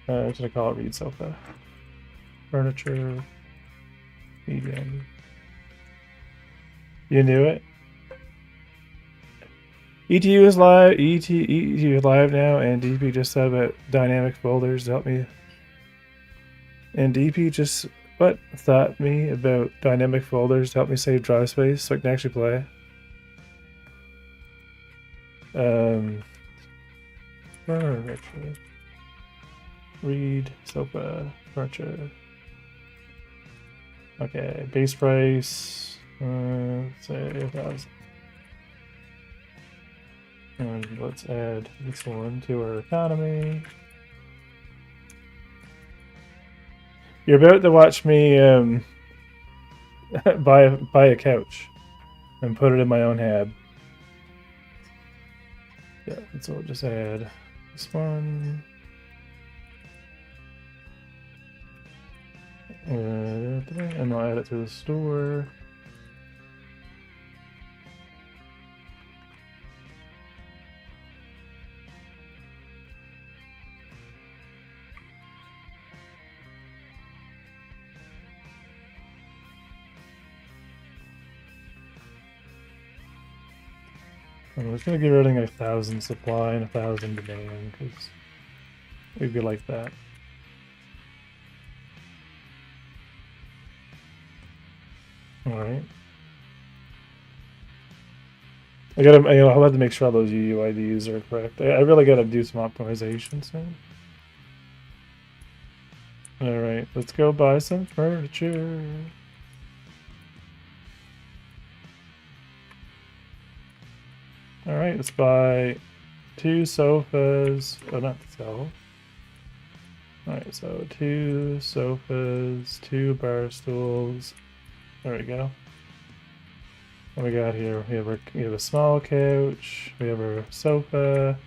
S1: what should I call it? Read sofa. Furniture. Medium. You knew it? ETU is live. ETU is live now, and DP just said about dynamic folders to help me. And DP just thought me about dynamic folders to help me save drive space so I can actually play. Read sofa furniture. Okay, base price. Say 1,000. And let's add this one to our economy. You're about to watch me buy a couch and put it in my own hab. Yeah, so we'll just add this one. And I'll add it to the store. I'm just gonna give everything 1,000 supply and 1,000 demand, because we'd be like that. Alright. I'll have to make sure all those UUIDs are correct. I really gotta do some optimization soon. Alright, let's go buy some furniture. Alright, let's buy 2 sofas. Oh, not to sell. Alright, so 2 sofas, 2 bar stools. There we go. What we got here? We have a small couch. We have our sofa.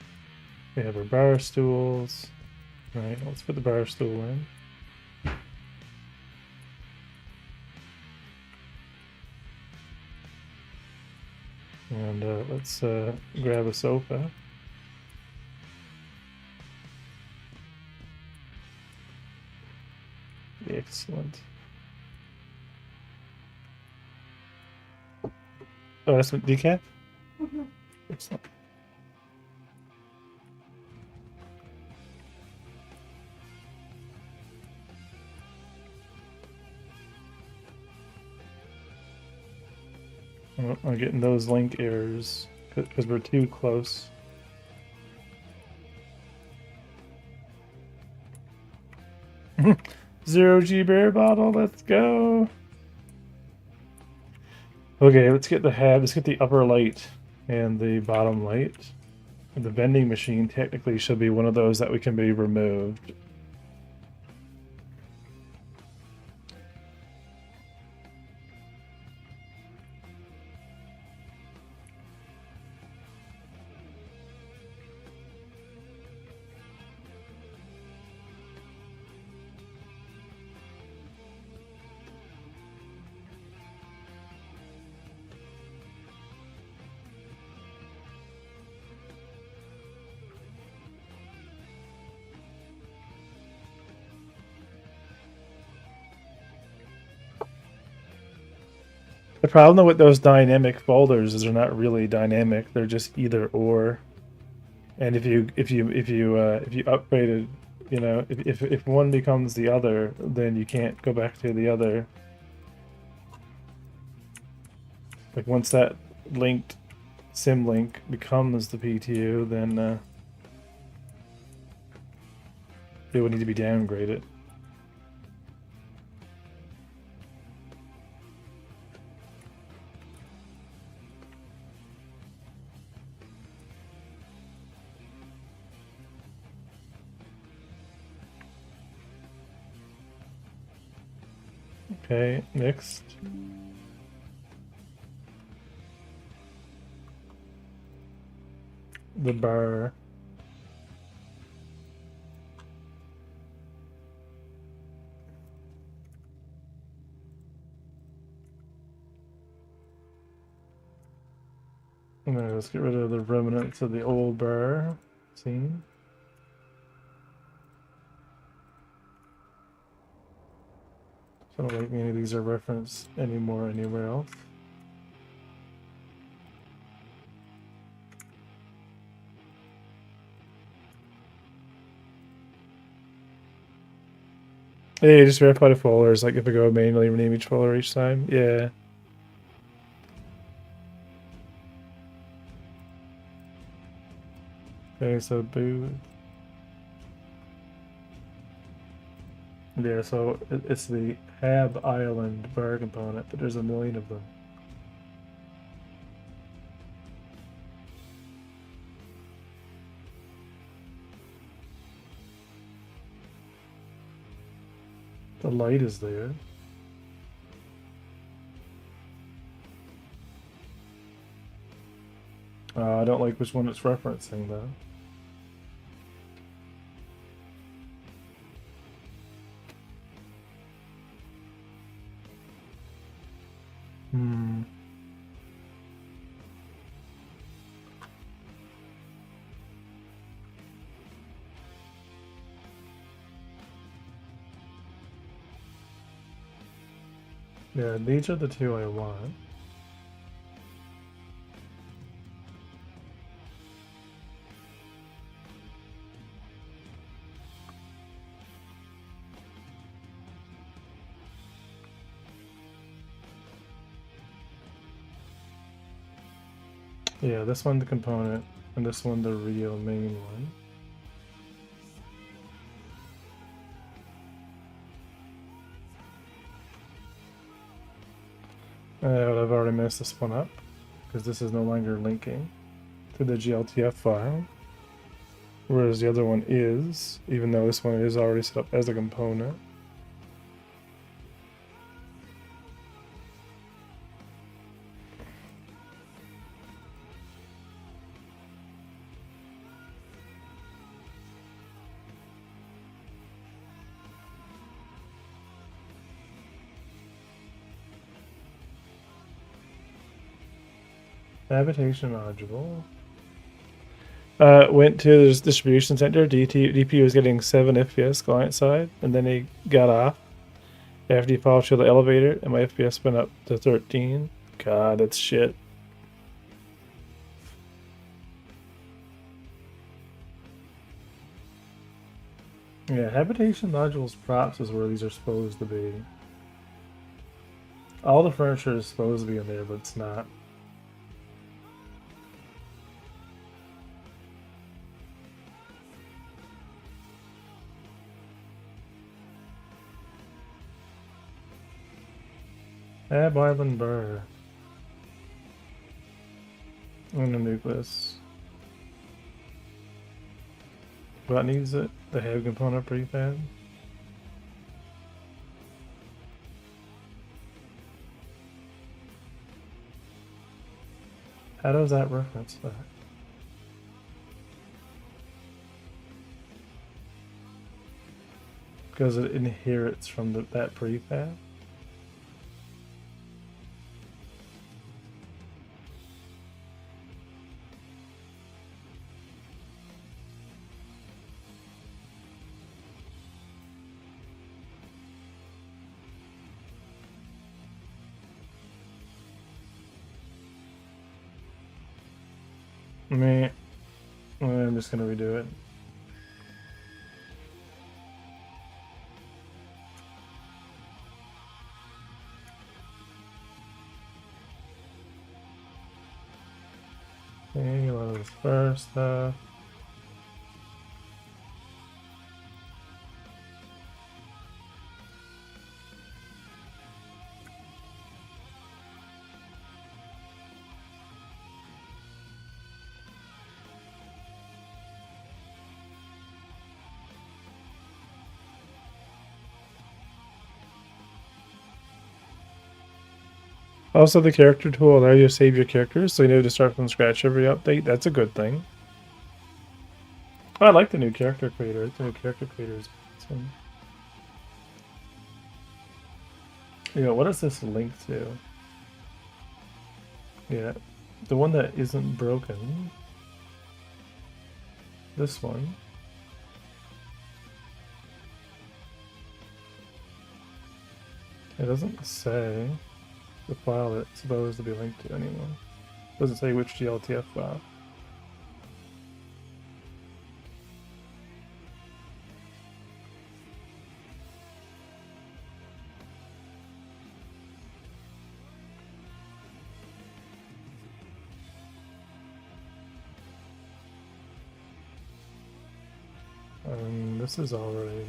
S1: We have our bar stools. Alright, let's put the bar stool in. And let's grab a sofa. Excellent. Oh, that's some decaf? Mm-hmm. Excellent. I'm getting those link errors because we're too close. Zero G bear bottle, let's go. Okay, let's get the upper light and the bottom light. The vending machine technically should be one of those that we can be removed. The problem with those dynamic folders is they're not really dynamic. They're just either or. And if you upgraded, you know, if one becomes the other, then you can't go back to the other. Like once that linked sim link becomes the PTU, then it would need to be downgraded. Okay, next. The bar. And then let's get rid of the remnants of the old bar scene. So I don't think any of these are referenced anymore anywhere else. Yeah, just verify the folders, like if I go manually rename each folder each time. Yeah. Okay, so boo. Yeah, so it's the Hab Island bar component, but there's a million of them. The light is there. I don't like which one it's referencing though. Hmm. Yeah, these are the two I want. Yeah, this one the component, and this one the real main one. But I've already messed this one up, because this is no longer linking to the GLTF file. Whereas the other one is, even though this one is already set up as a component. Habitation module. Went to the distribution center. DP was getting 7 FPS client side, and then he got off after he followed through the elevator, and my FPS went up to 13. God, that's shit. Yeah, habitation modules props is where these are supposed to be. All the furniture is supposed to be in there, but it's not. Ab Island Burr. And the nucleus. What needs it? The head component prefab. How does that reference that? Because it inherits from that prefab? I'm just gonna redo it. Okay, a lot of this first stuff. Also, the character tool allows you to save your characters, so you know to start from scratch every update. That's a good thing. Oh, I like the new character creator. The new character creator is awesome. You know, what is this link to? Yeah, the one that isn't broken. This one. It doesn't say the file it's supposed to be linked to anymore. It doesn't say which GLTF file. This is already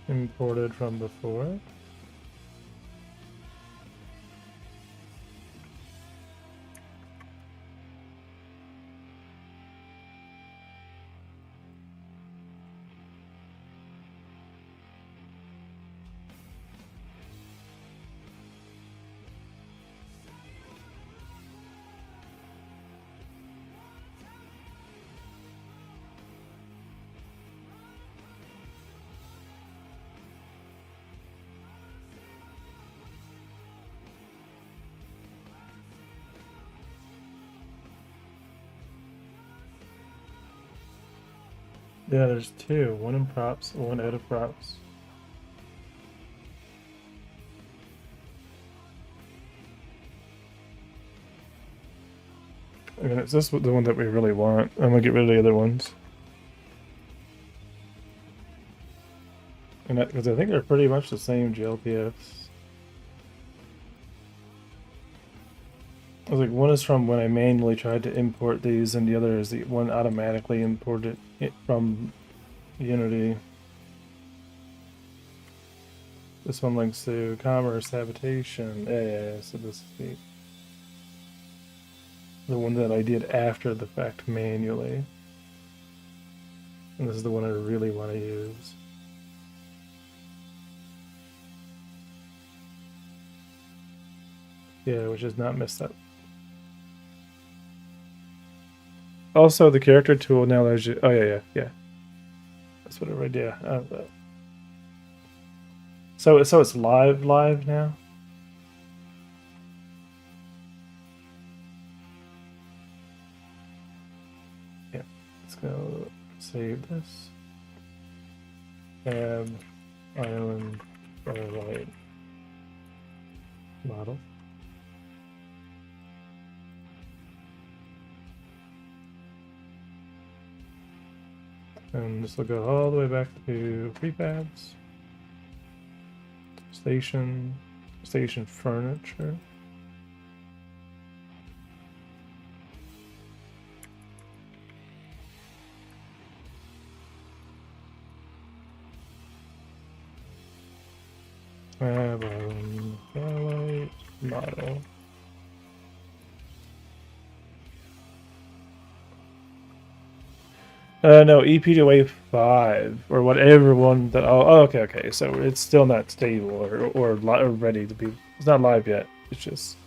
S1: imported from before. Yeah, there's two. One in props, one out of props. I mean, is this the one that we really want? I'm gonna get rid of the other ones. And because I think they're pretty much the same GLPFs. I was like, one is from when I manually tried to import these, and the other is the one automatically imported it from Unity. This one links to commerce, habitation. Yeah, so this is the one that I did after the fact manually. And this is the one I really want to use. Yeah, which is not messed up. Also, the character tool now allows you. Oh yeah. That's what I read. Yeah. So it's live now. Yeah. Let's go save this. Ab Island Firelight model. And this will go all the way back to prefabs, station furniture. Starlight model. No, EP to wave 5 or whatever one that. Oh, okay, okay. So it's still not stable or ready to be. It's not live yet. It's just.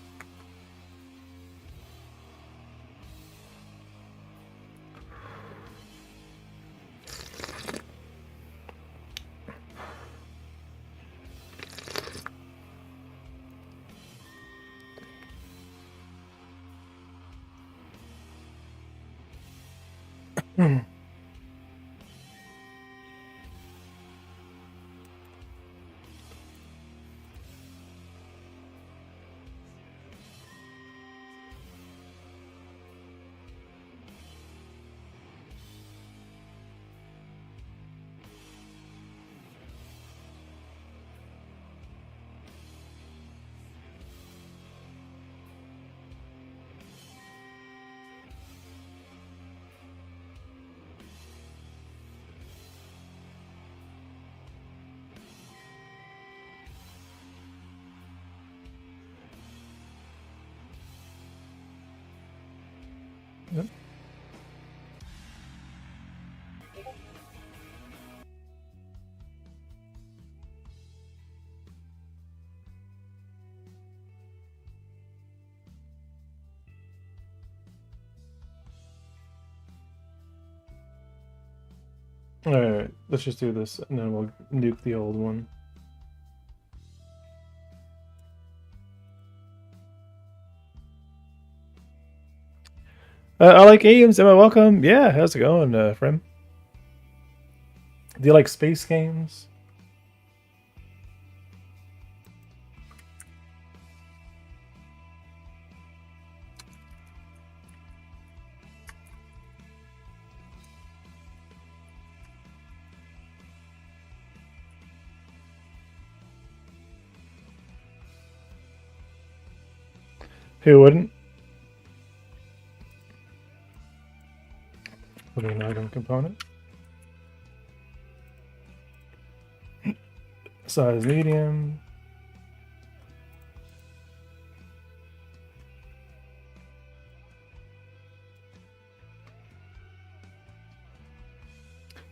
S1: Yep. Alright, let's just do this and then we'll nuke the old one. I like games. Am I welcome? Yeah, how's it going, friend? Do you like space games? Who wouldn't? Put an item component. Size medium.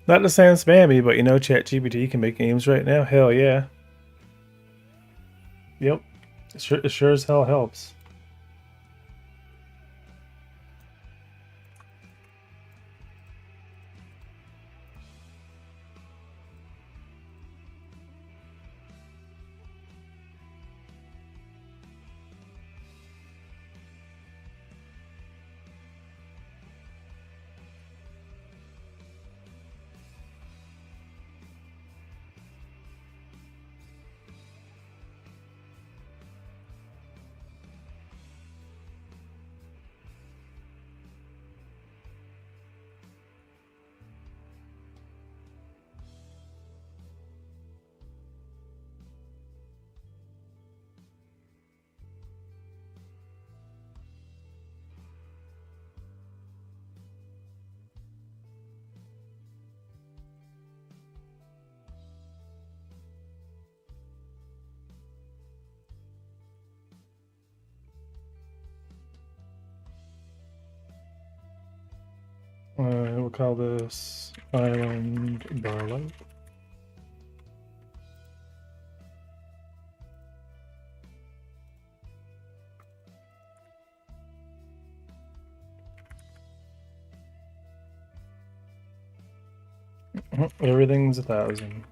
S1: Not to sound spammy, but you know ChatGPT can make games right now. Hell yeah. Yep. It sure as hell helps. We'll call this Island Barlow. Everything's 1,000.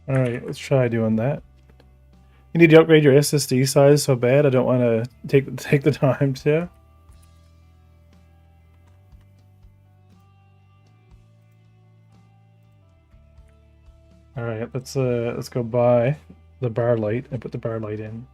S1: Alright, let's try doing that. You need to upgrade your SSD size so bad I don't want to take the time to. All right, let's go buy the bar light and put the bar light in.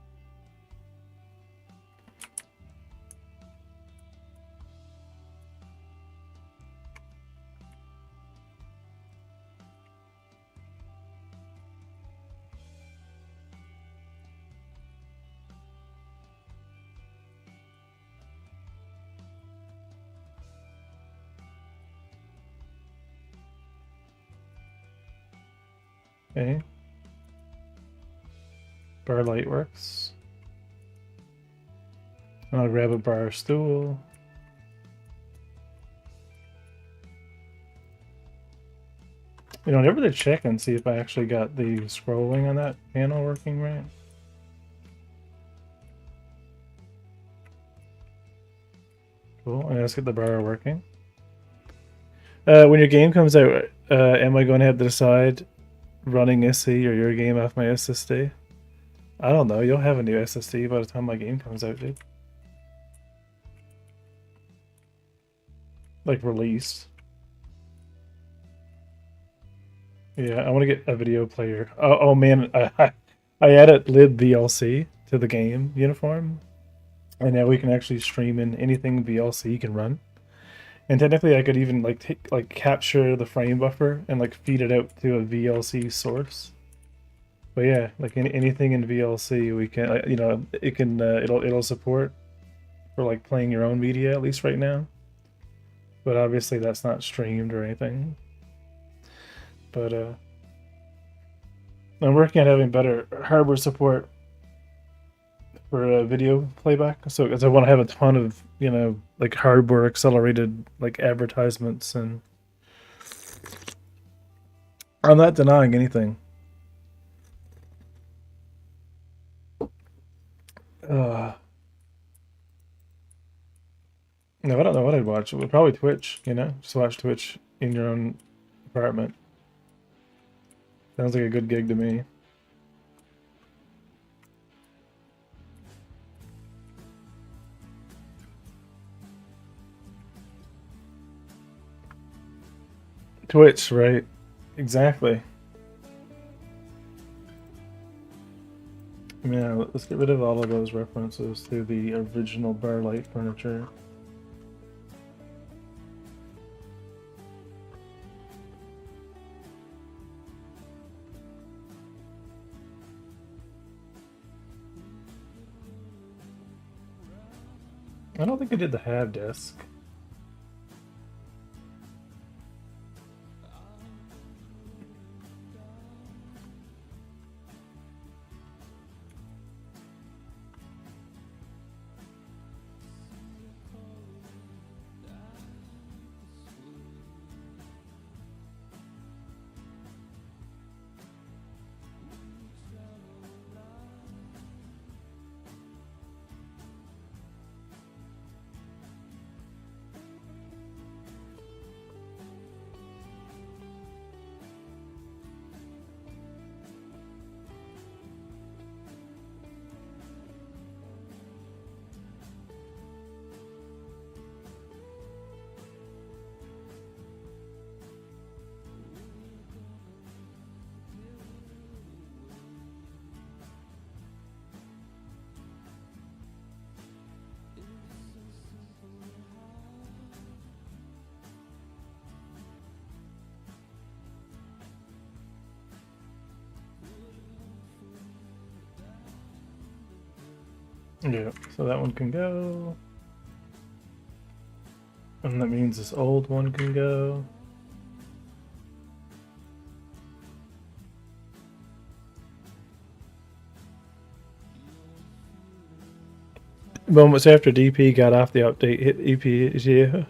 S1: Okay. Bar light works. And I'll grab a bar stool. You know, I never did check and see if I actually got the scrolling on that panel working right. Cool. And let's get the bar working. When your game comes out, am I going to have to decide running SE or your game off my SSD? I don't know. You'll have a new SSD by the time my game comes out, dude. Like released. Yeah, I want to get a video player. Oh man, I added libVLC to the game uniform, and now we can actually stream in anything VLC can run. And technically, I could even like capture the frame buffer and like feed it out to a VLC source. But yeah, like anything in VLC, we can you know it can it'll support for like playing your own media at least right now. But obviously, that's not streamed or anything. But I'm working on having better hardware support for video playback. So, because I want to have a ton of, you know, like hardware accelerated like advertisements, and I'm not denying anything. Uh, no, I don't know what I'd watch. It would probably Twitch, you know, just watch Twitch in your own apartment. Sounds like a good gig to me. Twitch, right? Exactly. Yeah, let's get rid of all of those references to the original bar light furniture. I don't think I did the have desk. Yeah, so that one can go. And that means this old one can go. Moments after DP got off the update, hit EP, yeah.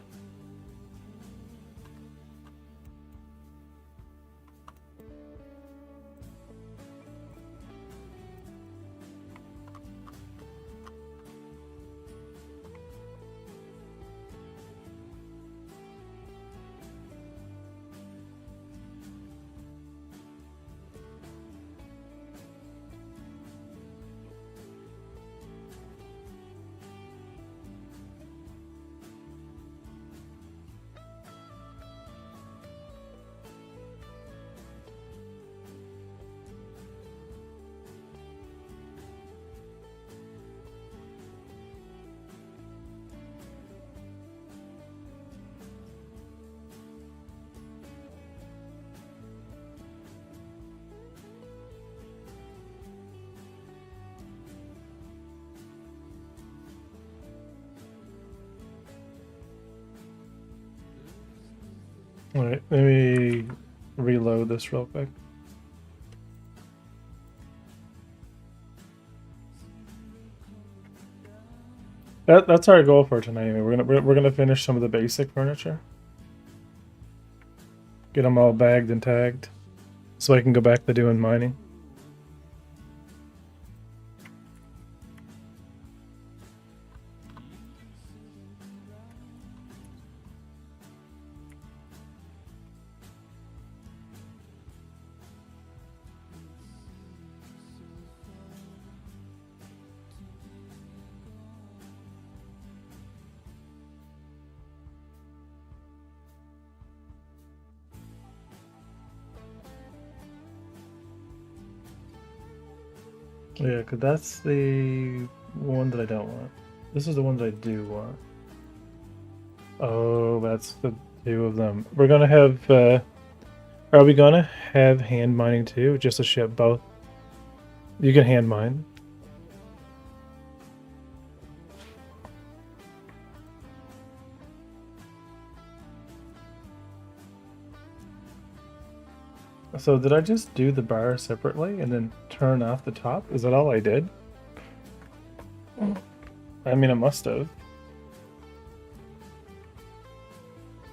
S1: Alright, let me reload this real quick. That's our goal for tonight. Anyway. We're gonna finish some of the basic furniture, get them all bagged and tagged, so I can go back to doing mining. Yeah, because that's the one that I don't want. This is the one that I do want. Oh, that's the two of them. We're gonna have, are we gonna have hand mining too? Just to ship both? You can hand mine. So did I just do the bar separately and then turn off the top? Is that all I did? I mean, I must have.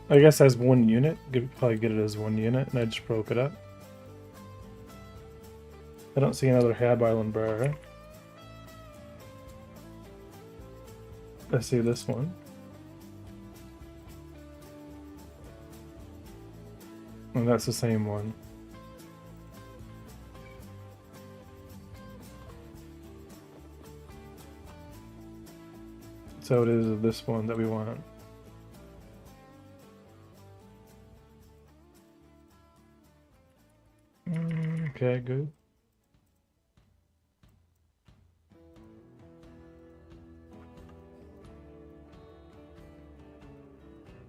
S1: I guess as one unit. Probably get it as one unit, and I just broke it up. I don't see another Hab Island bar. I see this one. And that's the same one. So it is this one that we want. Okay, good.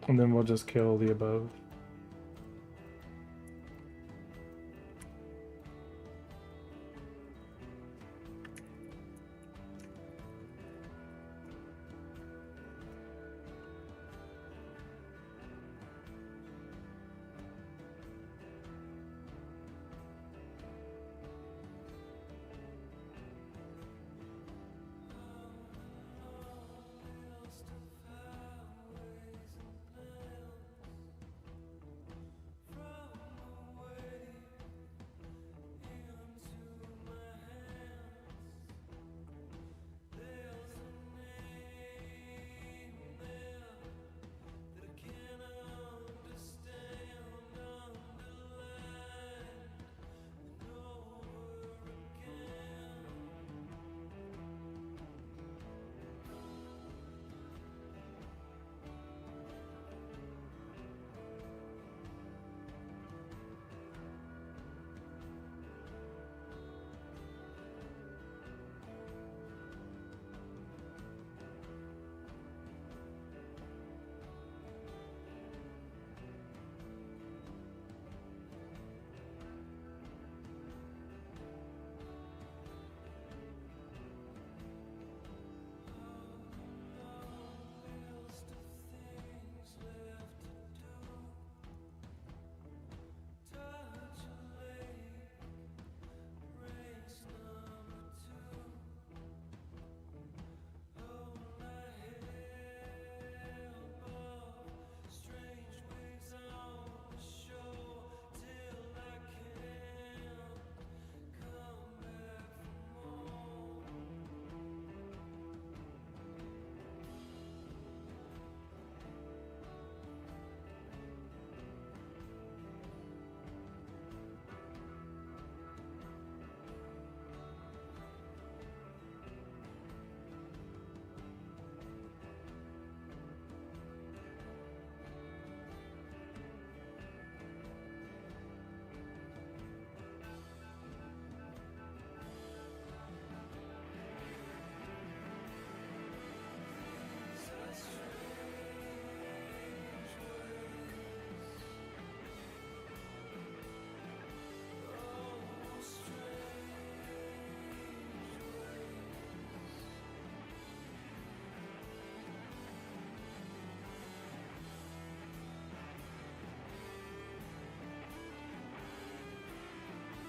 S1: And then we'll just kill the above.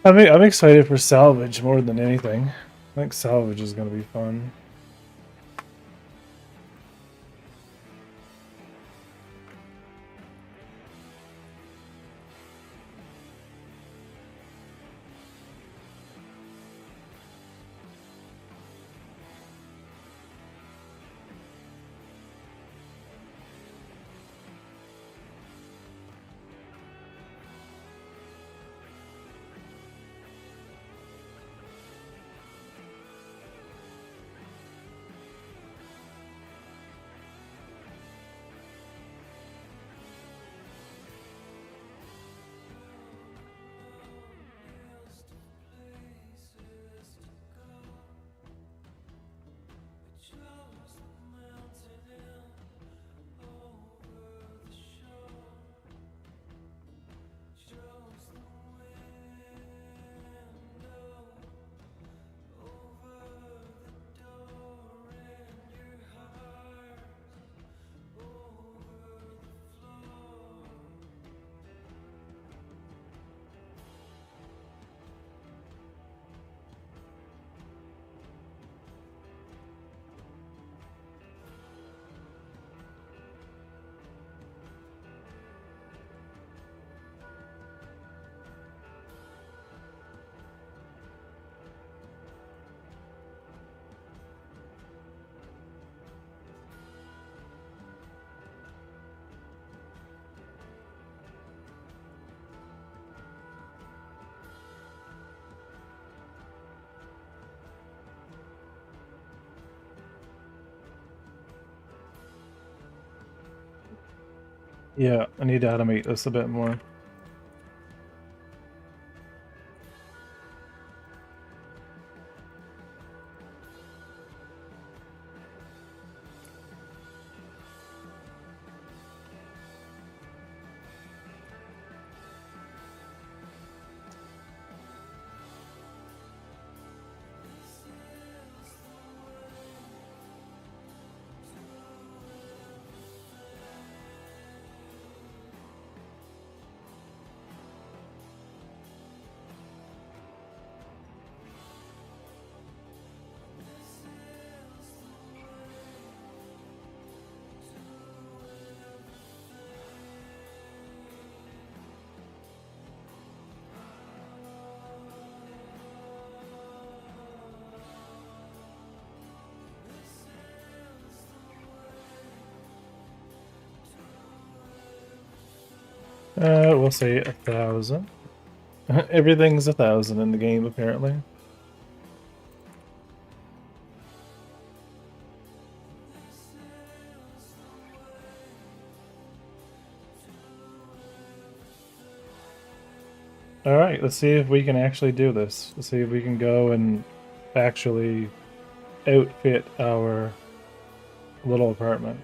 S1: I'm excited for salvage more than anything. I think salvage is gonna be fun. Yeah, I need to automate this a bit more. We'll say 1,000. Everything's 1,000 in the game, apparently. Alright, let's see if we can actually do this. Let's see if we can go and actually outfit our little apartment.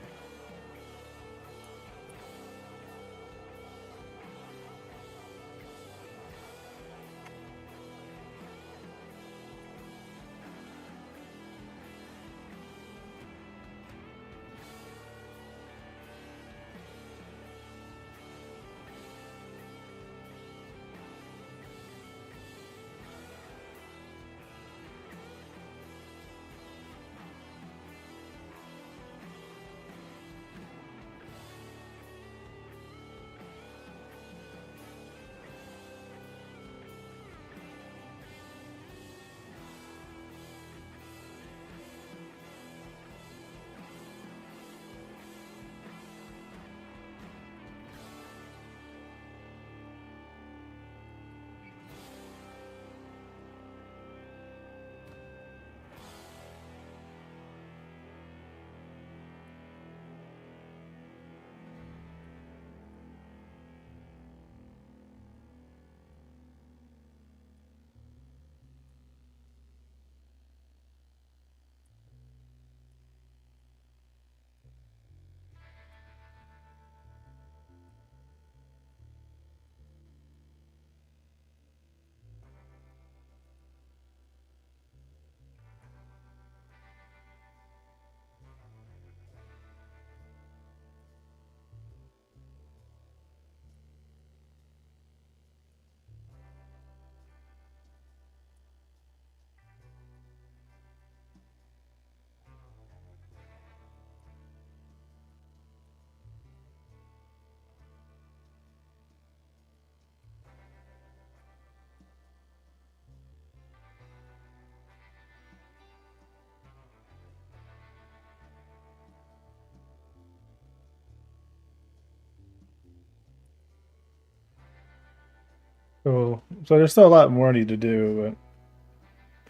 S1: Cool. So there's still a lot more I need to do, but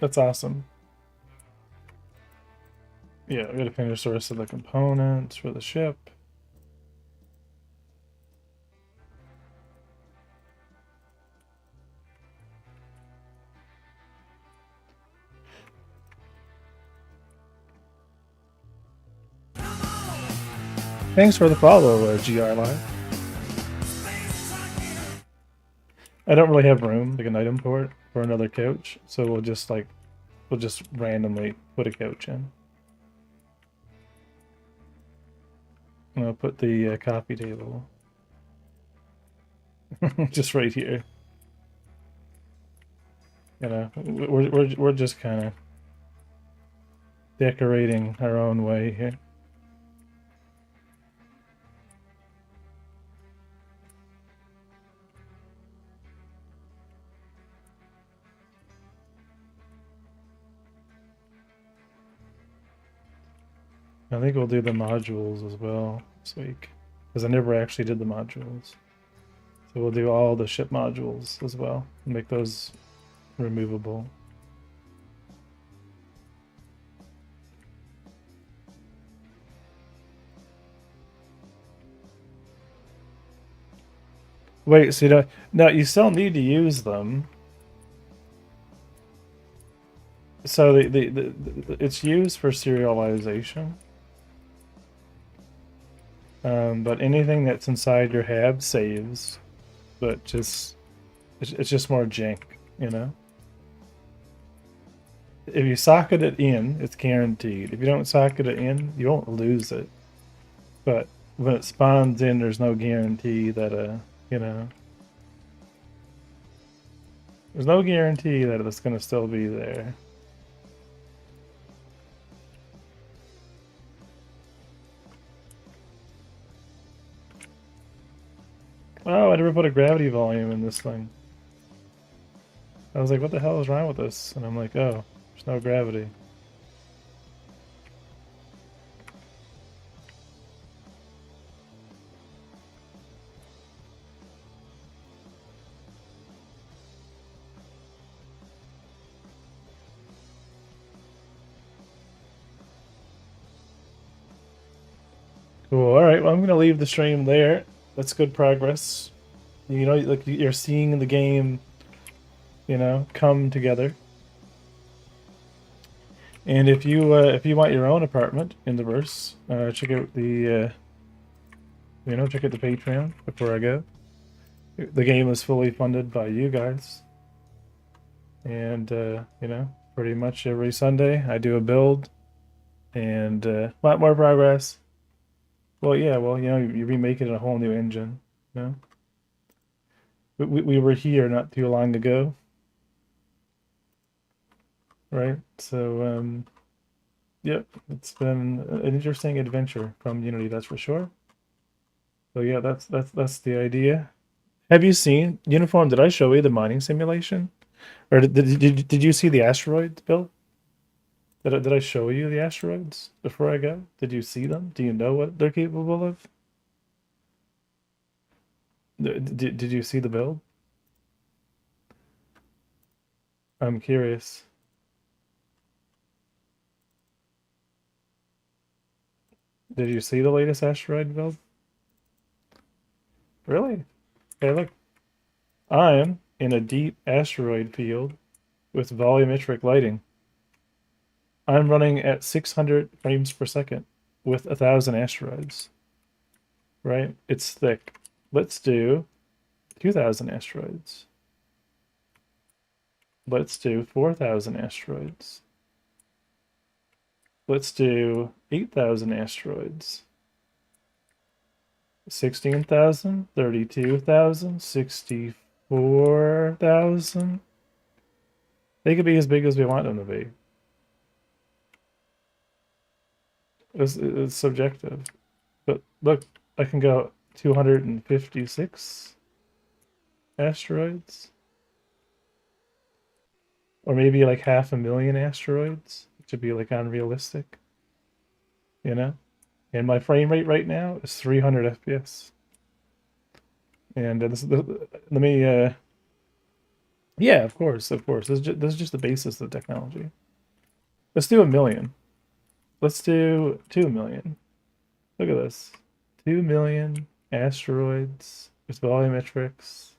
S1: that's awesome. Yeah, we gotta finish the rest of the components for the ship. Thanks for the follow, GR Live. I don't really have room, like an item port, for another couch, so we'll just randomly put a couch in. And I'll put the coffee table just right here. You know, we're just kind of decorating our own way here. I think we'll do the modules as well this week, because I never actually did the modules. So we'll do all the ship modules as well, and make those removable. Wait, so you don't, no, you still need to use them. So it's used for serialization. But anything that's inside your hab saves, but it's just more jank, you know? If you socket it in, it's guaranteed. If you don't socket it in, you won't lose it. But when it spawns in, there's no guarantee that, you know, there's no guarantee that it's going to still be there. Oh, I never put a gravity volume in this thing. I was like, what the hell is wrong with this? And I'm like, oh, there's no gravity. Cool. All right. Well, I'm gonna leave the stream there. That's good progress. You know, like you're seeing the game, you know, come together. And if you want your own apartment in the verse, check out the you know, check out the Patreon before I go. The game is fully funded by you guys, and you know, pretty much every Sunday I do a build, and a lot more progress. Well, yeah, well, you know, you're remaking a whole new engine. You know, we were here not too long ago, right? So yep, it's been an interesting adventure from Unity, that's for sure. So yeah, that's the idea. Have you seen Uniform? Did I show you the mining simulation, or did you see the asteroids, Bill? Did I show you the asteroids before I go? Did you see them? Do you know what they're capable of? Did you see the build? I'm curious. Did you see the latest asteroid build? Really? Okay, look. I'm in a deep asteroid field with volumetric lighting. I'm running at 600 frames per second with 1,000 asteroids. Right? It's thick. Let's do 2,000 asteroids. Let's do 4,000 asteroids. Let's do 8,000 asteroids. 16,000, 32,000, 64,000. They could be as big as we want them to be. It's subjective. But look, I can go 256 asteroids. Or maybe like 500,000 asteroids, which would be like unrealistic. You know? And my frame rate right now is 300 FPS. And let me Yeah, of course, of course. This is just the basis of technology. Let's do 1 million. Let's do 2 million. Look at this. 2 million asteroids with volumetrics.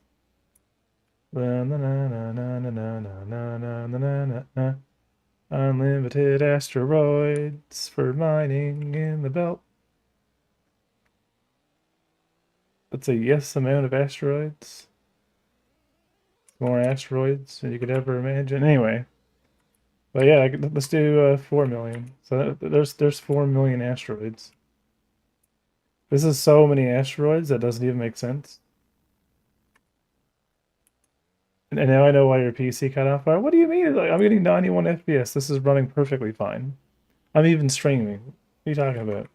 S1: Unlimited asteroids for mining in the belt. That's a yes amount of asteroids. More asteroids than you could ever imagine. Anyway, but yeah, let's do 4 million. So there's 4 million asteroids. This is so many asteroids that doesn't even make sense. And now I know why your PC cut off. What do you mean? Like, I'm getting 91 FPS. This is running perfectly fine. I'm even streaming. What are you talking about?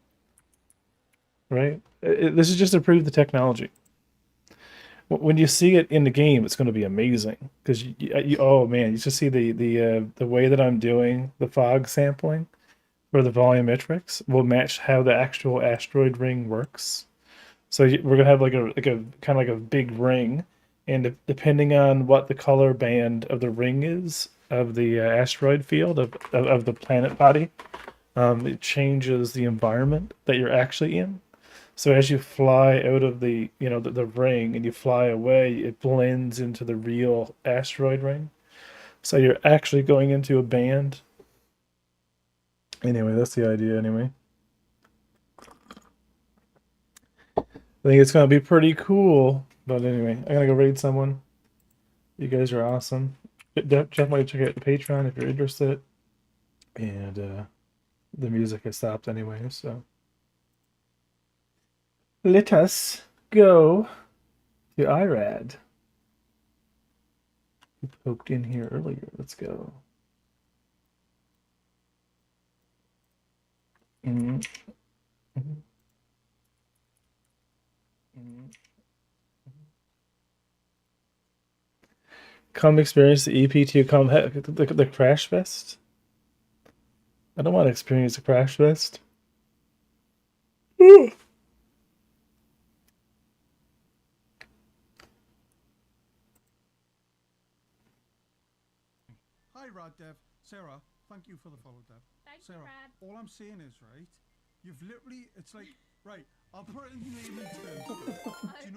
S1: Right? This is just to prove the technology. When you see it in the game, it's going to be amazing because oh man, you just see the way that I'm doing the fog sampling for the volumetrics will match how the actual asteroid ring works. So we're gonna have like a kind of like a big ring, and depending on what the color band of the ring is of the asteroid field of the planet body, it changes the environment that you're actually in. So as you fly out of the ring and you fly away, it blends into the real asteroid ring. So you're actually going into a band. Anyway, that's the idea. Anyway, I think it's gonna be pretty cool. But anyway, I'm gonna go raid someone. You guys are awesome. Definitely check out the Patreon if you're interested. And the music has stopped anyway, so let us go to IRAD. Who poked in here earlier? Let's go. Mm-hmm. Mm-hmm. Come experience the EP2. Come the Crash Fest. I don't want to experience a Crash Fest.
S2: Hi, Rad Dev. Sarah, thank you for the follow, Dev.
S3: Thanks,
S2: Sarah,
S3: Brad.
S2: all I'm saying is, right, you've literally, it's like, right, I'll put it in layman terms. Do you know